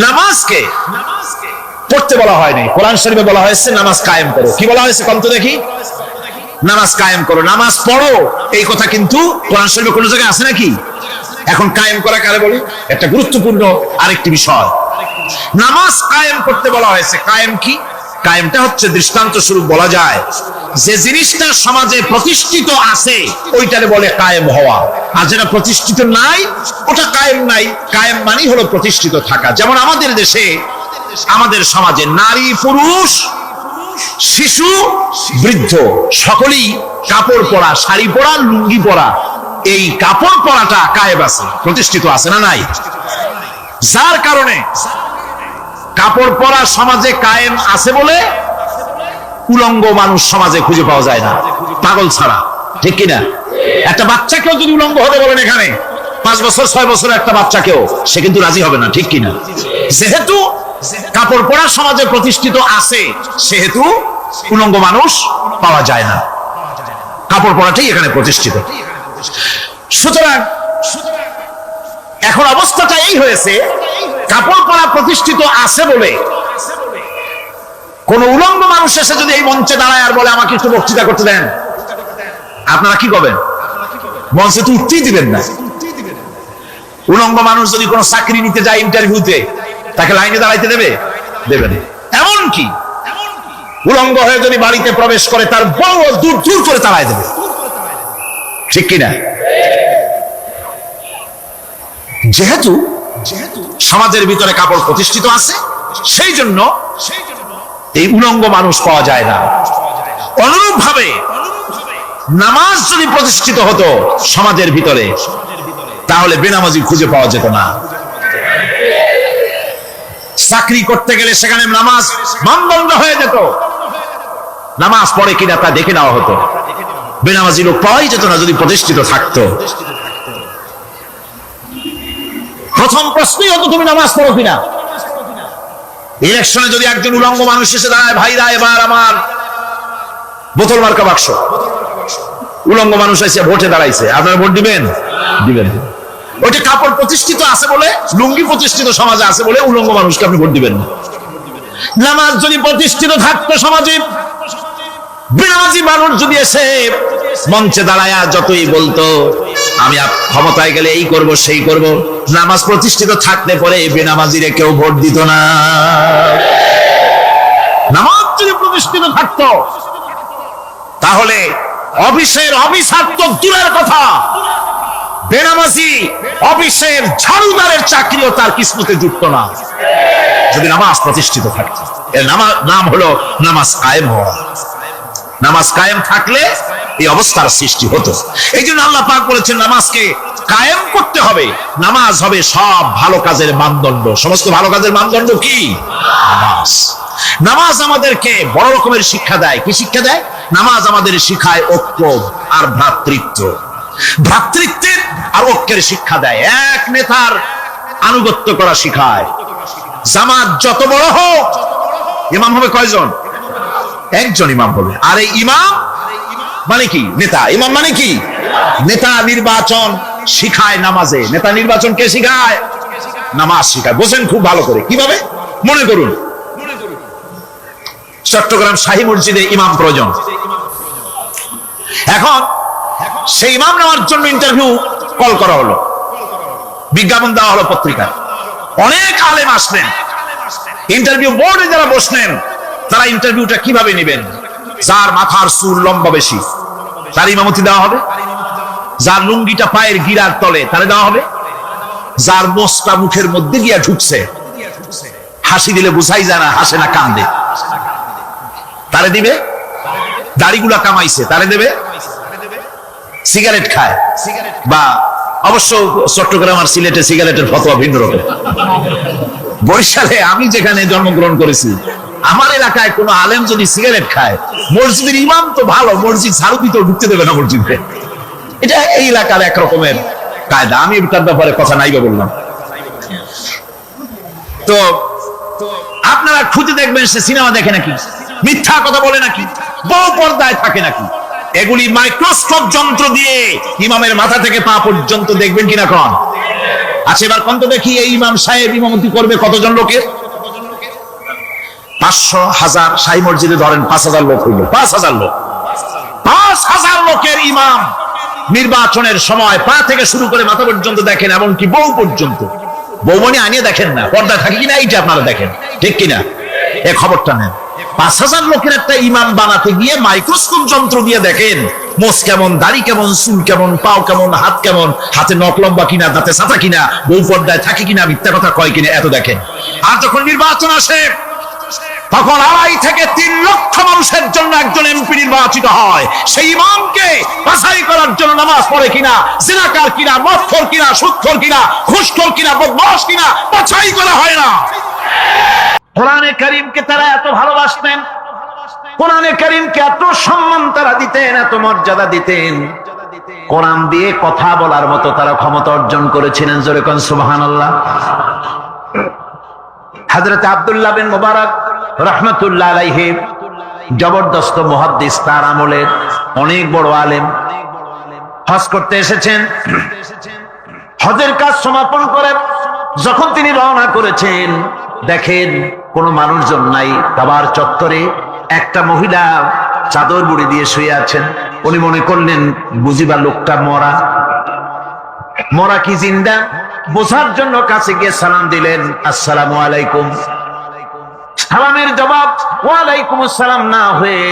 নামাজকে পড়তে বলা হয়নি, কোরআন শরীফে বলা হয়েছে নামাজ কায়েম করো। কি বলা হয়েছে কম তো দেখি? নামাজ কায়েম করো, নামাজ পড়ো, এই কথা কিন্তু কোরআন শরীফে কোনো জায়গায় আছে নাকি? এখন কায়েম করা কারে বলি? একটা গুরুত্বপূর্ণ আরেকটি বিষয়, নামাজ কায়েম করতে বলা হয়েছে। কায়েম কি? কায়েমটা হচ্ছে দৃষ্টান্ত স্বরূপ বলা যায় যে জিনিসটা সমাজে প্রতিষ্ঠিত আছে ওইটারে বলে কায়েম হওয়া, আর যেটা প্রতিষ্ঠিত নাই ওটা কায়েম নাই। কায়েম মানে হলো প্রতিষ্ঠিত থাকা। যেমন আমাদের দেশে, আমাদের সমাজে নারী পুরুষ শিশু বৃদ্ধ সকলেই কাপড় পরা, শাড়ি পরা, লুঙ্গি পরা, এই কাপড় পরাটা কায়েম আছে, প্রতিষ্ঠিত আছে না নাই? যার কারণে কাপড় পরা সমাজে কায়েম আছে বলে উলঙ্গ মানুষ সমাজে খুঁজে পাওয়া যায় না, পাগল ছাড়া। ঠিক কিনা? একটা বাচ্চাকেও যদি উলঙ্গ হতে বলেন এখানে, 5 বছর 6 বছর একটা বাচ্চাকেও, সে কিন্তু রাজি হবে না। ঠিক কিনা? যেহেতু কাপড় পরা সমাজে প্রতিষ্ঠিত আছে সেহেতু উলঙ্গ মানুষ পাওয়া যায় না, কাপড় পরাটাই এখানে প্রতিষ্ঠিত। সুতরাং এখন অবস্থাটা এই হয়েছে, কাপড় পরা প্রতিষ্ঠিত আছে বলে কোন উলঙ্গ মানুষ এসে যদি এই মঞ্চে দাঁড়ায় আর বলে আমাকে একটু বক্তৃতা করতে দেন, আপনারা কি করবেন? মঞ্চে তো উঠতেই দিবেন না। উলঙ্গ মানুষ যদি কোনো চাকরি নিতে যায় ইন্টারভিউতে, তাকে লাইনে দাঁড়াইতে দেবে? দেবে না। এমনকি উলঙ্গ হয়ে যদি বাড়িতে প্রবেশ করে তার বড় দূর দূর করে তাড়াই দেবে। ঠিক কিনা? যেহেতু সমাজের ভিতরে কাপড় প্রতিষ্ঠিত আছে সেই জন্য এই উলঙ্গ মানুষ পাওয়া যায় না। অনুরূপ ভাবে নামাজ যদি প্রতিষ্ঠিত হতো সমাজের ভিতরে, তাহলে বেনামাজি খুঁজে পাওয়া যেত না। চাকরি করতে গেলে সেখানে নামাজ মানদণ্ড হয়ে যেত, নামাজ পড়ে কিনা তা দেখে নেওয়া হতো। বেনামাজি লোক পাওয়াই যেত না যদি প্রতিষ্ঠিত থাকতো। প্রথম প্রশ্নই হতো তুমি নামাজ পড়ো কিনা। ইলেকশনে যদি একজন উলঙ্গ মানুষ এসে দাঁড়ায়, ভাইরা এবার আমার বোতল মার্কা বাক্স, উলঙ্গ মানুষ এসে ভোটে দাঁড়াইছে, আপনারা ভোট দিবেন? দিবেন। ওইটা কাপড় প্রতিষ্ঠিত আছে বলে, লুঙ্গি প্রতিষ্ঠিত সমাজে আছে বলে উলঙ্গ মানুষকে আপনি ভোট দিবেন না। নামাজ যদি প্রতিষ্ঠিত থাকতো সমাজে, বেনামাজি মানুষ যদি এসে মঞ্চে দাঁড়ায় যতই বলতো আমি ক্ষমতায় গেলে এই করব সেই করব, নামাজ প্রতিষ্ঠিত থাকলে পরে বেনামাজিরে কেউ ভোট দিত না। নামাজ যদি প্রতিষ্ঠিত থাকতো তাহলে অফিসের অফিসার তো দূরের কথা, বেনামাজি অফিসের ঝাড়ুদারের চাকরিও তার কিসমতে জুটতো না যদি নামাজ প্রতিষ্ঠিত থাকতো। এর নাম হলো নামাজ কায়েম হওয়া। নামাজ কায়েম থাকলে এই অবস্থার সৃষ্টি হতো। এই জন্য আল্লাহ পাক বলেছেন নামাজকে কায়েম করতে হবে। নামাজ হবে সব ভালো কাজের মানদণ্ড। সমস্ত ভালো কাজের মানদণ্ড কি? নামাজ। নামাজ আমাদেরকে বড় রকমের শিক্ষা দেয়। কি শিক্ষা দেয়? নামাজ আমাদের শিখায় ঐক্য আর ভ্রাতৃত্ব। ভ্রাতৃত্বের আর ঐক্যের শিক্ষা দেয়। এক নেতার আনুগত্য করা শিখায়। জামাত যত বড় হোক, ইমাম হবে কয়জন? একজন ইমাম হবে। আর এই ইমাম মানে কি? নেতা। ইমাম মানে কি? নেতা নির্বাচন শিখায় নামাজে। নেতা নির্বাচন কে শিখায়? নামাজ শিখায়। বোঝেন খুব ভালো করে। কিভাবে? মনে করুন চট্টগ্রাম শাহী মসজিদে ইমাম প্রয়োজন। এখন সেই ইমাম নেওয়ার জন্য ইন্টারভিউ কল করা হলো, বিজ্ঞাপন দেওয়া হলো পত্রিকায়। অনেক আলেম আসলেন। ইন্টারভিউ বোর্ডে যারা বসলেন তারা ইন্টারভিউটা কিভাবে নেবেন? যার মাথার চুল লম্বা বেশি তার ইমামতি দেওয়া হবে। যার লুঙ্গিটা পায়ের গিরার তলে তারে দেওয়া হবে। যার মোষটা মুখের মধ্যে গিয়া ঢুকছে, হাসি দিলে বুঝাই যায় না হাসে না কান্দে, তারে দিবে। দাড়িগুলা কামাইছে তারে দেবে। সিগারেট খায় বা অবশ্য চট্টগ্রাম আর সিলেটে সিগারেটের ফতোয়া ভিন্ন রকম। বরিশালে আমি যেখানে জন্মগ্রহণ করেছি, আমার এলাকায় কোন আলেম যদি সিগারেট খায়, মসজিদের ইমাম তো ভালো, মসজিদ ঝাড়ু দিতেও ঢুকতে দেবে না মসজিদে। এটা এই এলাকার এক রকমের কায়দা। আমি এটার ব্যাপারে কথা নাইবা বললাম। তো আপনারা খুঁজে দেখবেন সে সিনেমা দেখে নাকি, মিথ্যা কথা বলে নাকি, বউ পর্দায় থাকে নাকি। এগুলি মাইক্রোস্কোপ যন্ত্র দিয়ে ইমামের মাথা থেকে পা পর্যন্ত দেখবেন কিনা কোন? আচ্ছা এবার কোন তো দেখি এই ইমাম সাহেব ইমামতি করবে কতজন লোকের? 500, 1000। শাহী মসজিদে ধরেন 5000 লোক হইল। 5000 লোক, 5000 লোকের ইমাম নির্বাচনের সময় পা থেকে শুরু করে মাথা পর্যন্ত দেখেন, এমনকি বউ পর্যন্ত। বৌমনি আনিয়ে দেখেন না, পর্দায় থাকে কিনা এইটা আপনারা দেখেন, ঠিক কিনা? এ খবরটা নেন। 5000 লোকের একটা ইমাম বানাতে গিয়ে মাইক্রোস্কোপ যন্ত্র দিয়ে দেখেন মোষ কেমন, দাড়ি কেমন, চুল কেমন, পাও কেমন, হাত কেমন, হাতে নখ লম্বা কিনা, দাঁতে ছাতা কিনা, বউ পর্দায় থাকে কিনা, মিথ্যা কথা কয় কিনা, এত দেখেন। আর যখন নির্বাচন আসে তখন 2.5 থেকে 3 লক্ষ মানুষের জন্য একজন এমপি নির্বাচিত হয়। সেই ইমামকে বাছাই করার জন্য নামাজ পড়ে কিনা, জিনাকার কিনা, মদখোর কিনা, সুদখোর কিনা, ঘুষখোর কিনা, বদমাশ কিনা বাছাই করা হয় না। কোরআনে কারীমকে তারা এত ভালোবাসতেন, কোরআনে কারীমকে এত সম্মান তারা দিতেন, এত মর্যাদা দিতেন। কোরআন দিয়ে কথা বলার মতো তারা ক্ষমতা অর্জন করেছিলেন। জোরে কোন সুবহানাল্লাহ। হযরত আব্দুল্লাহ বিন মুবারক রাহমাতুল্লাহ আলাইহি জবরদস্ত মুহাদ্দিস, তার আমলের অনেক বড় আলেম। হজ করতে এসেছেন। হজের কাজ সমাপন করে যখন তিনি রওনা করেছেন, দেখেন কোন মানুষজন নাই। কাবার চত্বরে একটা মহিলা চাদর মুড়ি দিয়ে শুয়ে আছেন। উনি মনে করলেন বুঝিবা লোকটা মরা, মরা কি জিন্দা বোঝার জন্য কাছে গিয়ে সালাম দিলেন, আসসালামু আলাইকুম। সালামের জবাব ওয়ালাইকুম আসসালাম না হয়ে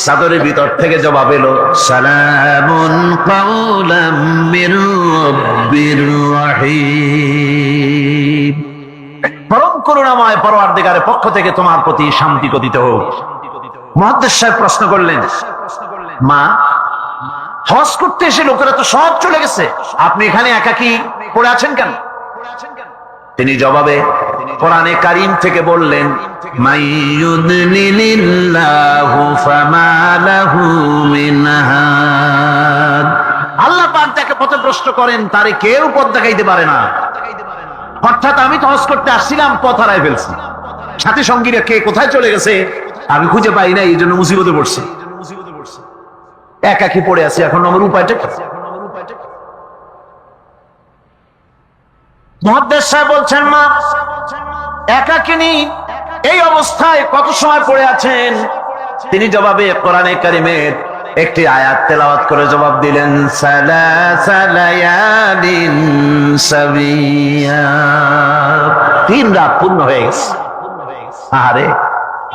চাদরের ভিতর থেকে জবাব এলো, সালামুন কাওলাম মির রাব্বির রহিম। পরম করুণাময় পরওয়ারদিগারের পক্ষ থেকে তোমার প্রতি শান্তি কথিত হোক। মুহাদ্দিস সাহেব প্রশ্ন করলেন, মা, হজ করতে এসে লোকেরা তো সব চলে গেছে, আপনি এখানে একাকী পড়ে আছেন কেন? তিনি জবাবে কোরআনে কারীম থেকে বললেন, মাইয়ুদলিলিল্লাহু ফামা লাহু মিন হাদ। আল্লাহ পাক যাকে পথভ্রষ্ট করেন তারে কেউ পথ দেখাইতে পারে না। অর্থাৎ আমি তো হজ করতে আসছিলাম, পথ হারাই ফেলছি, সাথী সঙ্গীরা কে কোথায় চলে গেছে আমি খুঁজে পাই না, এই জন্য মুসিবতে পড়ছি, একাকী পড়ে আছি। এখন আমার উপায়টা কি? মুহাদ্দিস সাহেব বলছেন, মা, একাকিনী এই অবস্থায় কত সময় পড়ে আছেন? তিনি জবাবে কোরআনে কারীমের একটি আয়াত তেলাওয়াত করে জবাব দিলেন, সালাসা লায়ালিন সাবিয়া। 3 রাত পূর্ণ হয়ে গেছে। আরে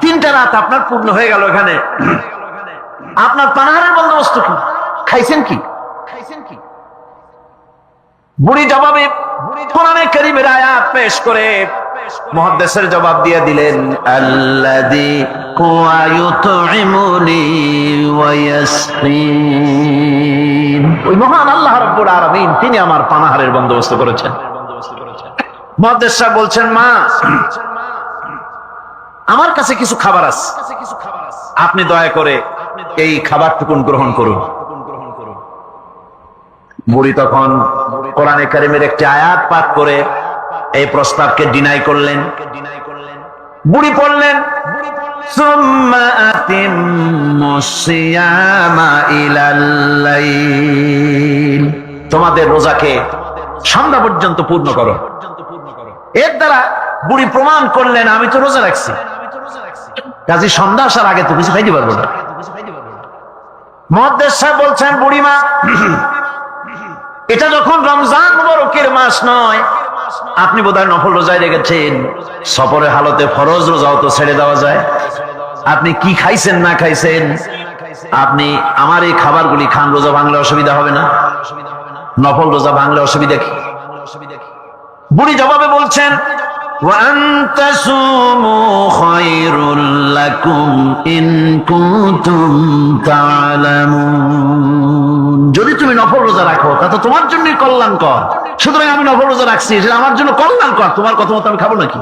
3টা রাত আপনার পূর্ণ হয়ে গেল। এখানে আপনার পানাহারের বন্দোবস্ত কি? খাইছেন কি? বুড়ি জবাবে কোরআনে কারীমের আয়াত পেশ করে মুহাদ্দিসের জবাব দিয়ে দিলেন, আল্লাযী হুয়া ইউতঈমুনি ওয়া ইয়াসকিন। ওই মহান আল্লাহ রাব্বুল আলামিন তিনি আমার পানাহারের বন্দোবস্ত করেছেন। মুহাদ্দিস সাহেব বলছেন, মা আমার কাছে কিছু খাবার আছে, আপনি দয়া করে এই খাবারটুকুন গ্রহণ করুন। বুড়ি তখন কোরআনে কারিমের একটি আয়াত পাঠ করে এই প্রস্তাবকে ডিনাই করলেন। বুড়ি পড়লেন, সুম্মা আতিম্মুস সিয়ামা ইলাল লাইল, তোমাদের রোজাকে সন্ধ্যা পর্যন্ত পূর্ণ করো। এর দ্বারা বুড়ি প্রমাণ করলেন, আমি তো রোজা রাখছি, কাজে সন্ধ্যা আসার আগে তো কিছু খাইতে পারবো না। মুহাদ্দিস সাহেব বলছেন, বুড়িমা এটা যখন রমজান মুবারকের মাস নয়, আপনি বোধহয় নফল রোজায় রেখেছেন, সফরের হালতে ফরজ রোজাও তো ছেড়ে দেওয়া যায়। আপনি কি খাইছেন না খাইছেন, আপনি আমার এই খাবারগুলি খান, রোজা ভাঙলে অসুবিধা হবে না? নফল রোজা ভাঙলে অসুবিধা কি? বুড়ি জবাবে বলছেন, ওয়া আনতা সুমু খায়রুল লাকুম ইন কুনতুম তা'লামুন, যদি তুমি নফল রোজা রাখো তা তো তোমার জন্যই কল্যাণকর, সুতরাং আমি নফল রোজা রাখছি, সেটা আমার জন্য কল্যাণকর, তোমার কথা মতো আমি খাবো নাকি?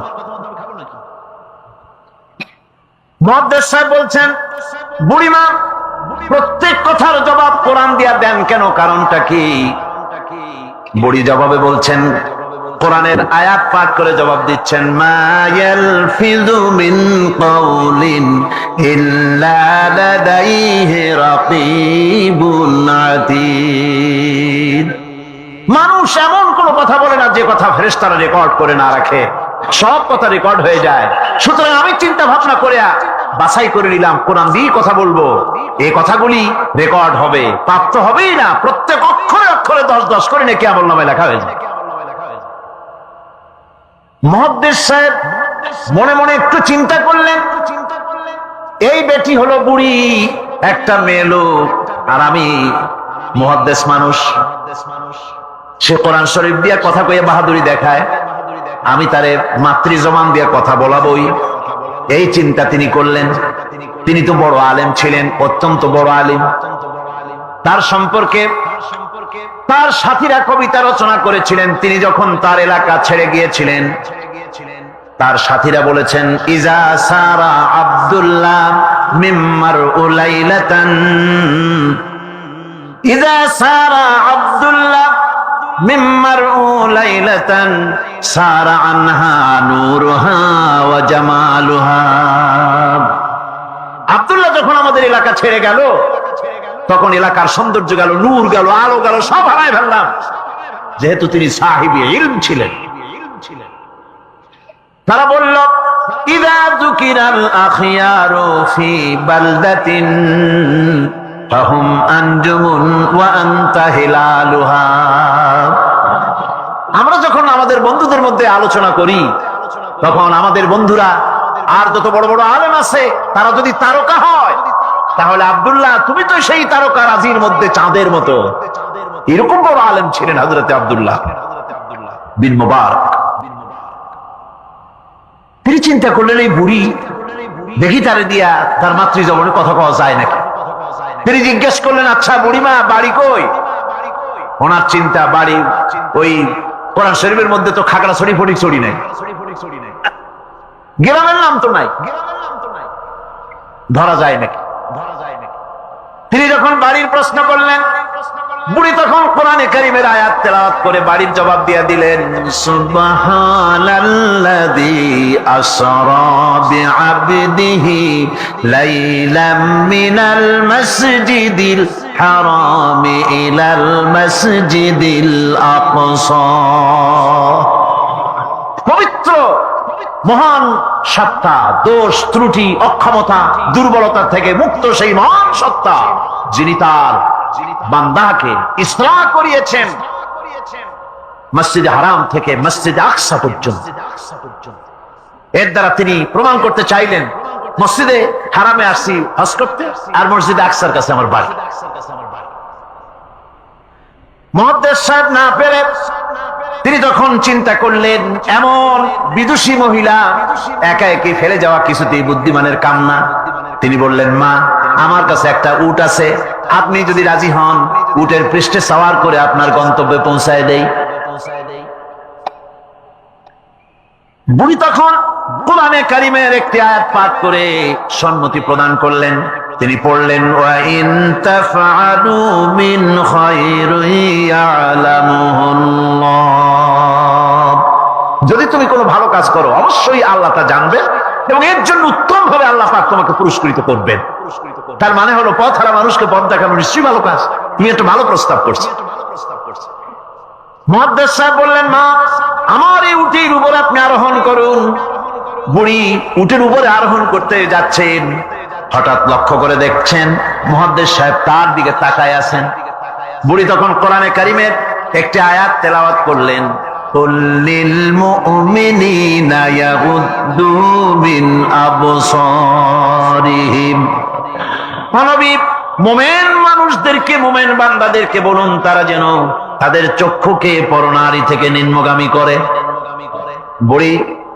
মুহাদ্দিস সাহেব বলছেন, বুড়িমা প্রত্যেক কথার জবাব কোরআন দিয়া দেন কেন, কারণটা কি? বুড়ি জবাবে বলছেন, কোরআনের আয়াত পাঠ করে জবাব দিচ্ছেন, মা ইয়ালফিযু মিন কাওলিন ইল্লা লাদাইহি রাকীবুন আতীদ। মানুষ এমন কোন কথা বলে না যে কথা ফেরেশতারা রেকর্ড করে না রাখে, সব কথা রেকর্ড হয়ে যায়। সুতরাং আমি চিন্তা ভাবনা করে বাছাই করে নিলাম, কোরআন দিয়ে কথা বলবো, এই কথাগুলি রেকর্ড হবে, প্রাপ্ত হবেই না, প্রত্যেক অক্ষরে অক্ষরে 10-10 করে নেকি আমলনামায় লেখা হয়ে যায়। মুহাদ্দিস সাহেব মনে মনে একটু চিন্তা করলেন, এই বেটি হলো বুড়ি, একটা মেয়ে লোক, আর আমি মুহাদ্দিস মানুষ, সে কোরআন শরীফ দিয়া কথা কইয়া বাহাদুরি দেখায়, আমি তারে মাতৃ জবান দিয়া কথা বলাবই, এই চিন্তা তিনি করলেন। তিনি তো বড় আলেম ছিলেন, অত্যন্ত বড় আলেম। তার সম্পর্কে তার সাথীরা কবিতা রচনা করেছিলেন। তিনি যখন তার এলাকা ছেড়ে গিয়েছিলেন, তার সাথীরা বলেছেন, ইজা সারা আব্দুল্লাহ মিম্মার উলাইলাতান, ইজা সারা আব্দুল্লাহ মিম্মার উলাইলাতান সারা আনহা নূরুহা ওয়া জামালুহা। আব্দুল্লাহ যখন আমাদের এলাকা ছেড়ে গেল, তখন এলাকার সৌন্দর্য গেল, নূর গেল, আলো গেল, সব হারায় ফেললাম, যেহেতু তিনি সাহিবে ইলম ছিলেন। তারা বলল, ইযা যুকিরাল আখিয়ারু ফি বালদাতিন ফাহুম আনজুমুন ওয়া আনতা হিলালুহা। আমরা যখন আমাদের বন্ধুদের মধ্যে আলোচনা করি, তখন আমাদের বন্ধুরা আর যত বড় বড় আলেম আছে, তারা যদি তারকা হয়, তাহলে আব্দুল্লাহ তুমি তো সেই তারকা রাজির মধ্যে চাঁদের মতো। এরকম বড় আলেম ছিলেন হযরত আব্দুল্লাহ বিন মুবারক। তিনি চিন্তা করলেন, এই বুড়ি দেখি তারে দিয়া তার মাতৃজবনে কথা কওয়া যায় নাকি। তিনি জিজ্ঞেস করলেন, আচ্ছা বুড়িমা বাড়ি কই? ওনার চিন্তা, বাড়ি ওই কোরআন শরীফের মধ্যে তো খাগড়াছড়ি ফটিকছড়ি নাই, গ্রামের নাম তো নাই, ধরা যায় নাকি। তিনি যখন বাড়ির প্রশ্ন করলেন, বুড়ি তখন কোরআনে কারীমের আয়াত তেলাওয়াত করে বাড়ির জবাব দিয়ে দিলেন, সুবহানাল্লাযী আসরা বিআবদিহি লাইলাম মিনাল মাসজিদিল হারামি ইলাল মাসজিদিল আকসা। পবিত্র মহান সত্তা, দোষ ত্রুটি অক্ষমতা দুর্বলতা থেকে মুক্ত সেই মহান সত্তা, যিনি তার বান্দাকে ইসলাহ করিয়েছেন মসজিদে হারাম থেকে মসজিদে আকসা পর্যন্ত। এর দ্বারা তিনি প্রমাণ করতে চাইলেন, মসজিদে হারামে আসছি হজ করতে, আর মসজিদে আকসার কাছে আমার বাড়ি। মুহাদ্দিস সাহেব না পেরে তিনি তখন চিন্তা করলেন, এমন বিদুষী মহিলা একা একে ফেলে যাওয়া কিছুতেই বুদ্ধিমানের কাম না। তিনি বললেন, মা, আমার কাছে একটা উট আছে, আপনি যদি রাজি হন উটের পৃষ্ঠে সওয়ার করে আপনার গন্তব্যে পৌঁছায় দেই। বুড়ি তখন কোরআনে কারিমের একটি আয়াত পাঠ করে সম্মতি প্রদান করলেন। তিনি পড়লেন, ওয়া ইন তাফআলু মিন খায়রিন ইয়ালামুহুল্লাহ, যদি তুমি কোনো ভালো কাজ করো অবশ্যই আল্লাহ তা জানবেন এবং এর জন্য উত্তম ভাবে আল্লাহ পাক তোমাকে পুরস্কৃত করবেন। তার মানে হলো পথ হারা মানুষকে পথ দেখানো নিশ্চয়ই ভালো কাজ। তুমি একটা ভালো প্রস্তাব করছো। মুহাদ্দিস সাহেব বললেন, মা, আমার এই উটের উপর আপনি আরোহণ করুন। বুড়ি উটের উপরে আরোহণ করতে যাচ্ছেন, হঠাৎ লক্ষ্য করে দেখছেন মুহাদ্দিস সাহেব তার দিকে তাকায় আছেন। বুড়ি তখন কোরআনে কারিমের একটি আয়াত তেলাওয়াত করলেন, কুল্লিল মুমিনিনা ইয়াগুদ্দু মিন আবসারিহিম। নবী, মুমিন মানুষদেরকে, মুমিন বান্দাদেরকে বলুন তারা যেন তাদের চক্ষুকে পরনারী থেকে নিম্নগামী করে। বুড়ি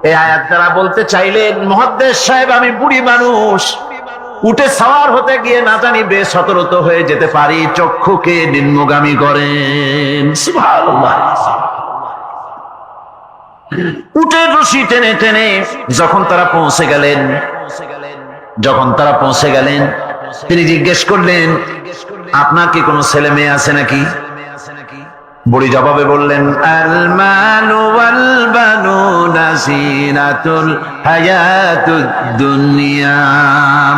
এই আয়াত দ্বারা বলতে চাইলেন, মুহাদ্দিস সাহেব, আমি বুড়ি মানুষ, উঠে সাওয়ার হতে গিয়ে না জানি বেসতর্ক হয়ে যেতে পারি, চক্ষুকে নিম্নগামী করেন। সুবহানাল্লাহ। উটের রশি টেনে টেনে যখন তারা পৌঁছে গেলেন, তিনি জিজ্ঞেস করলেন, আপনার কি কোনো ছেলে মেয়ে আছে নাকি? বুড়ি জবাবে বললেন, আল মালু ওয়াল বানুনা জিনাতুল হায়াতুদ দুনিয়া।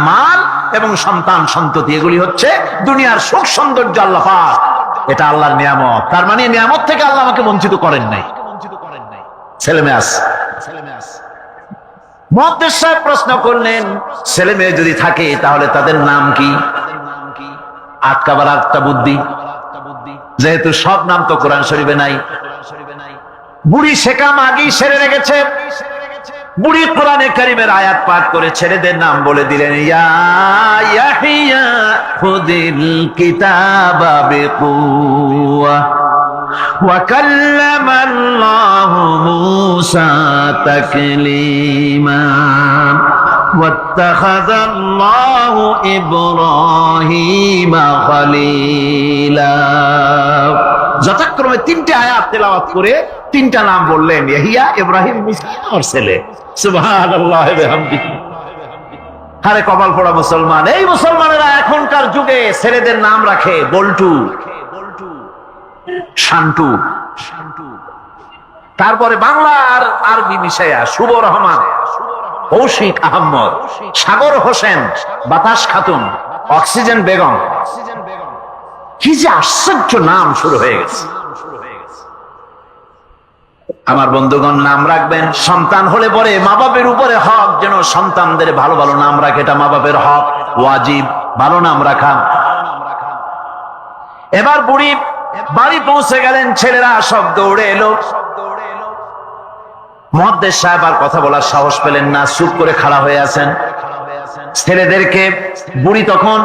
মাল এবং সন্তান সন্ততি এগুলি হচ্ছে দুনিয়ার সুখ সৌন্দর্য, আল্লাহ পাক এটা আল্লাহর নিয়ামত। তার মানে নিয়ামত থেকে আল্লাহ আমাকে বঞ্চিত করেন নাই, ছেলে মেয়ে আছে। মুহাদ্দিস সাহেব প্রশ্ন করলেন, ছেলে মেয়ে যদি থাকে তাহলে তাদের নাম কি? আটকাবার একটা বুদ্ধি, যেহেতু সব নাম তো কোরআন শরীফে নাই। বুড়ি শেকাম আগেই সেরে রেখেছে। বুড়ি কোরআনে কারিমের আয়াত পাঠ করে ছেলেদের নাম বলে দিলেন, ইয়া ইয়াহিয়া খুদিল কিতাবা বিকুওয়া ওয়া কাল্লামাল্লাহু মূসা তাকলীমা ওয়াত্তাখাযাল্লাহু ইব্রাহিমা খলীলা। যথাক্রমে তিনটে আয়াত তেলাওয়াত করে তিনটা নাম বললেন, ইয়াহিয়া, ইব্রাহিম, মূসা আর ছেলে। সুবহানাল্লাহ ওয়া বিহামদিহি। আরে কপাল পোড়া মুসলমান, এই মুসলমানেরা এখনকার যুগে ছেলেদের নাম রাখে বল্টু, শান্টু, তারপরে বাংলা আর আরবি মিশাইয়া শুভ রহমান, কৌশিক আহমদ, সাগর হোসেন, বাতাস খাতুন, অক্সিজেন বেগম। কি যে আশ্চর্য নাম শুরু হয়ে গেছে। আমার বন্ধুগণ, নাম রাখবেন, সন্তান হলে পরে মা বাপের উপরে হক যেন সন্তানদের ভালো ভালো নাম রাখে, এটা মা বাপের হক, ওয়াজিব, ভালো নাম রাখা। এবার বুড়ি বাড়ি পৌঁছে গেলেন, ছেলেরা সব দৌড়ে এলো। মুহাদ্দিস সাহেব আর কথা বলার সাহস পেলেন না, চুপ করে খাড়া হয়ে আছেন। ছেলেদেরকে বুড়ি তখন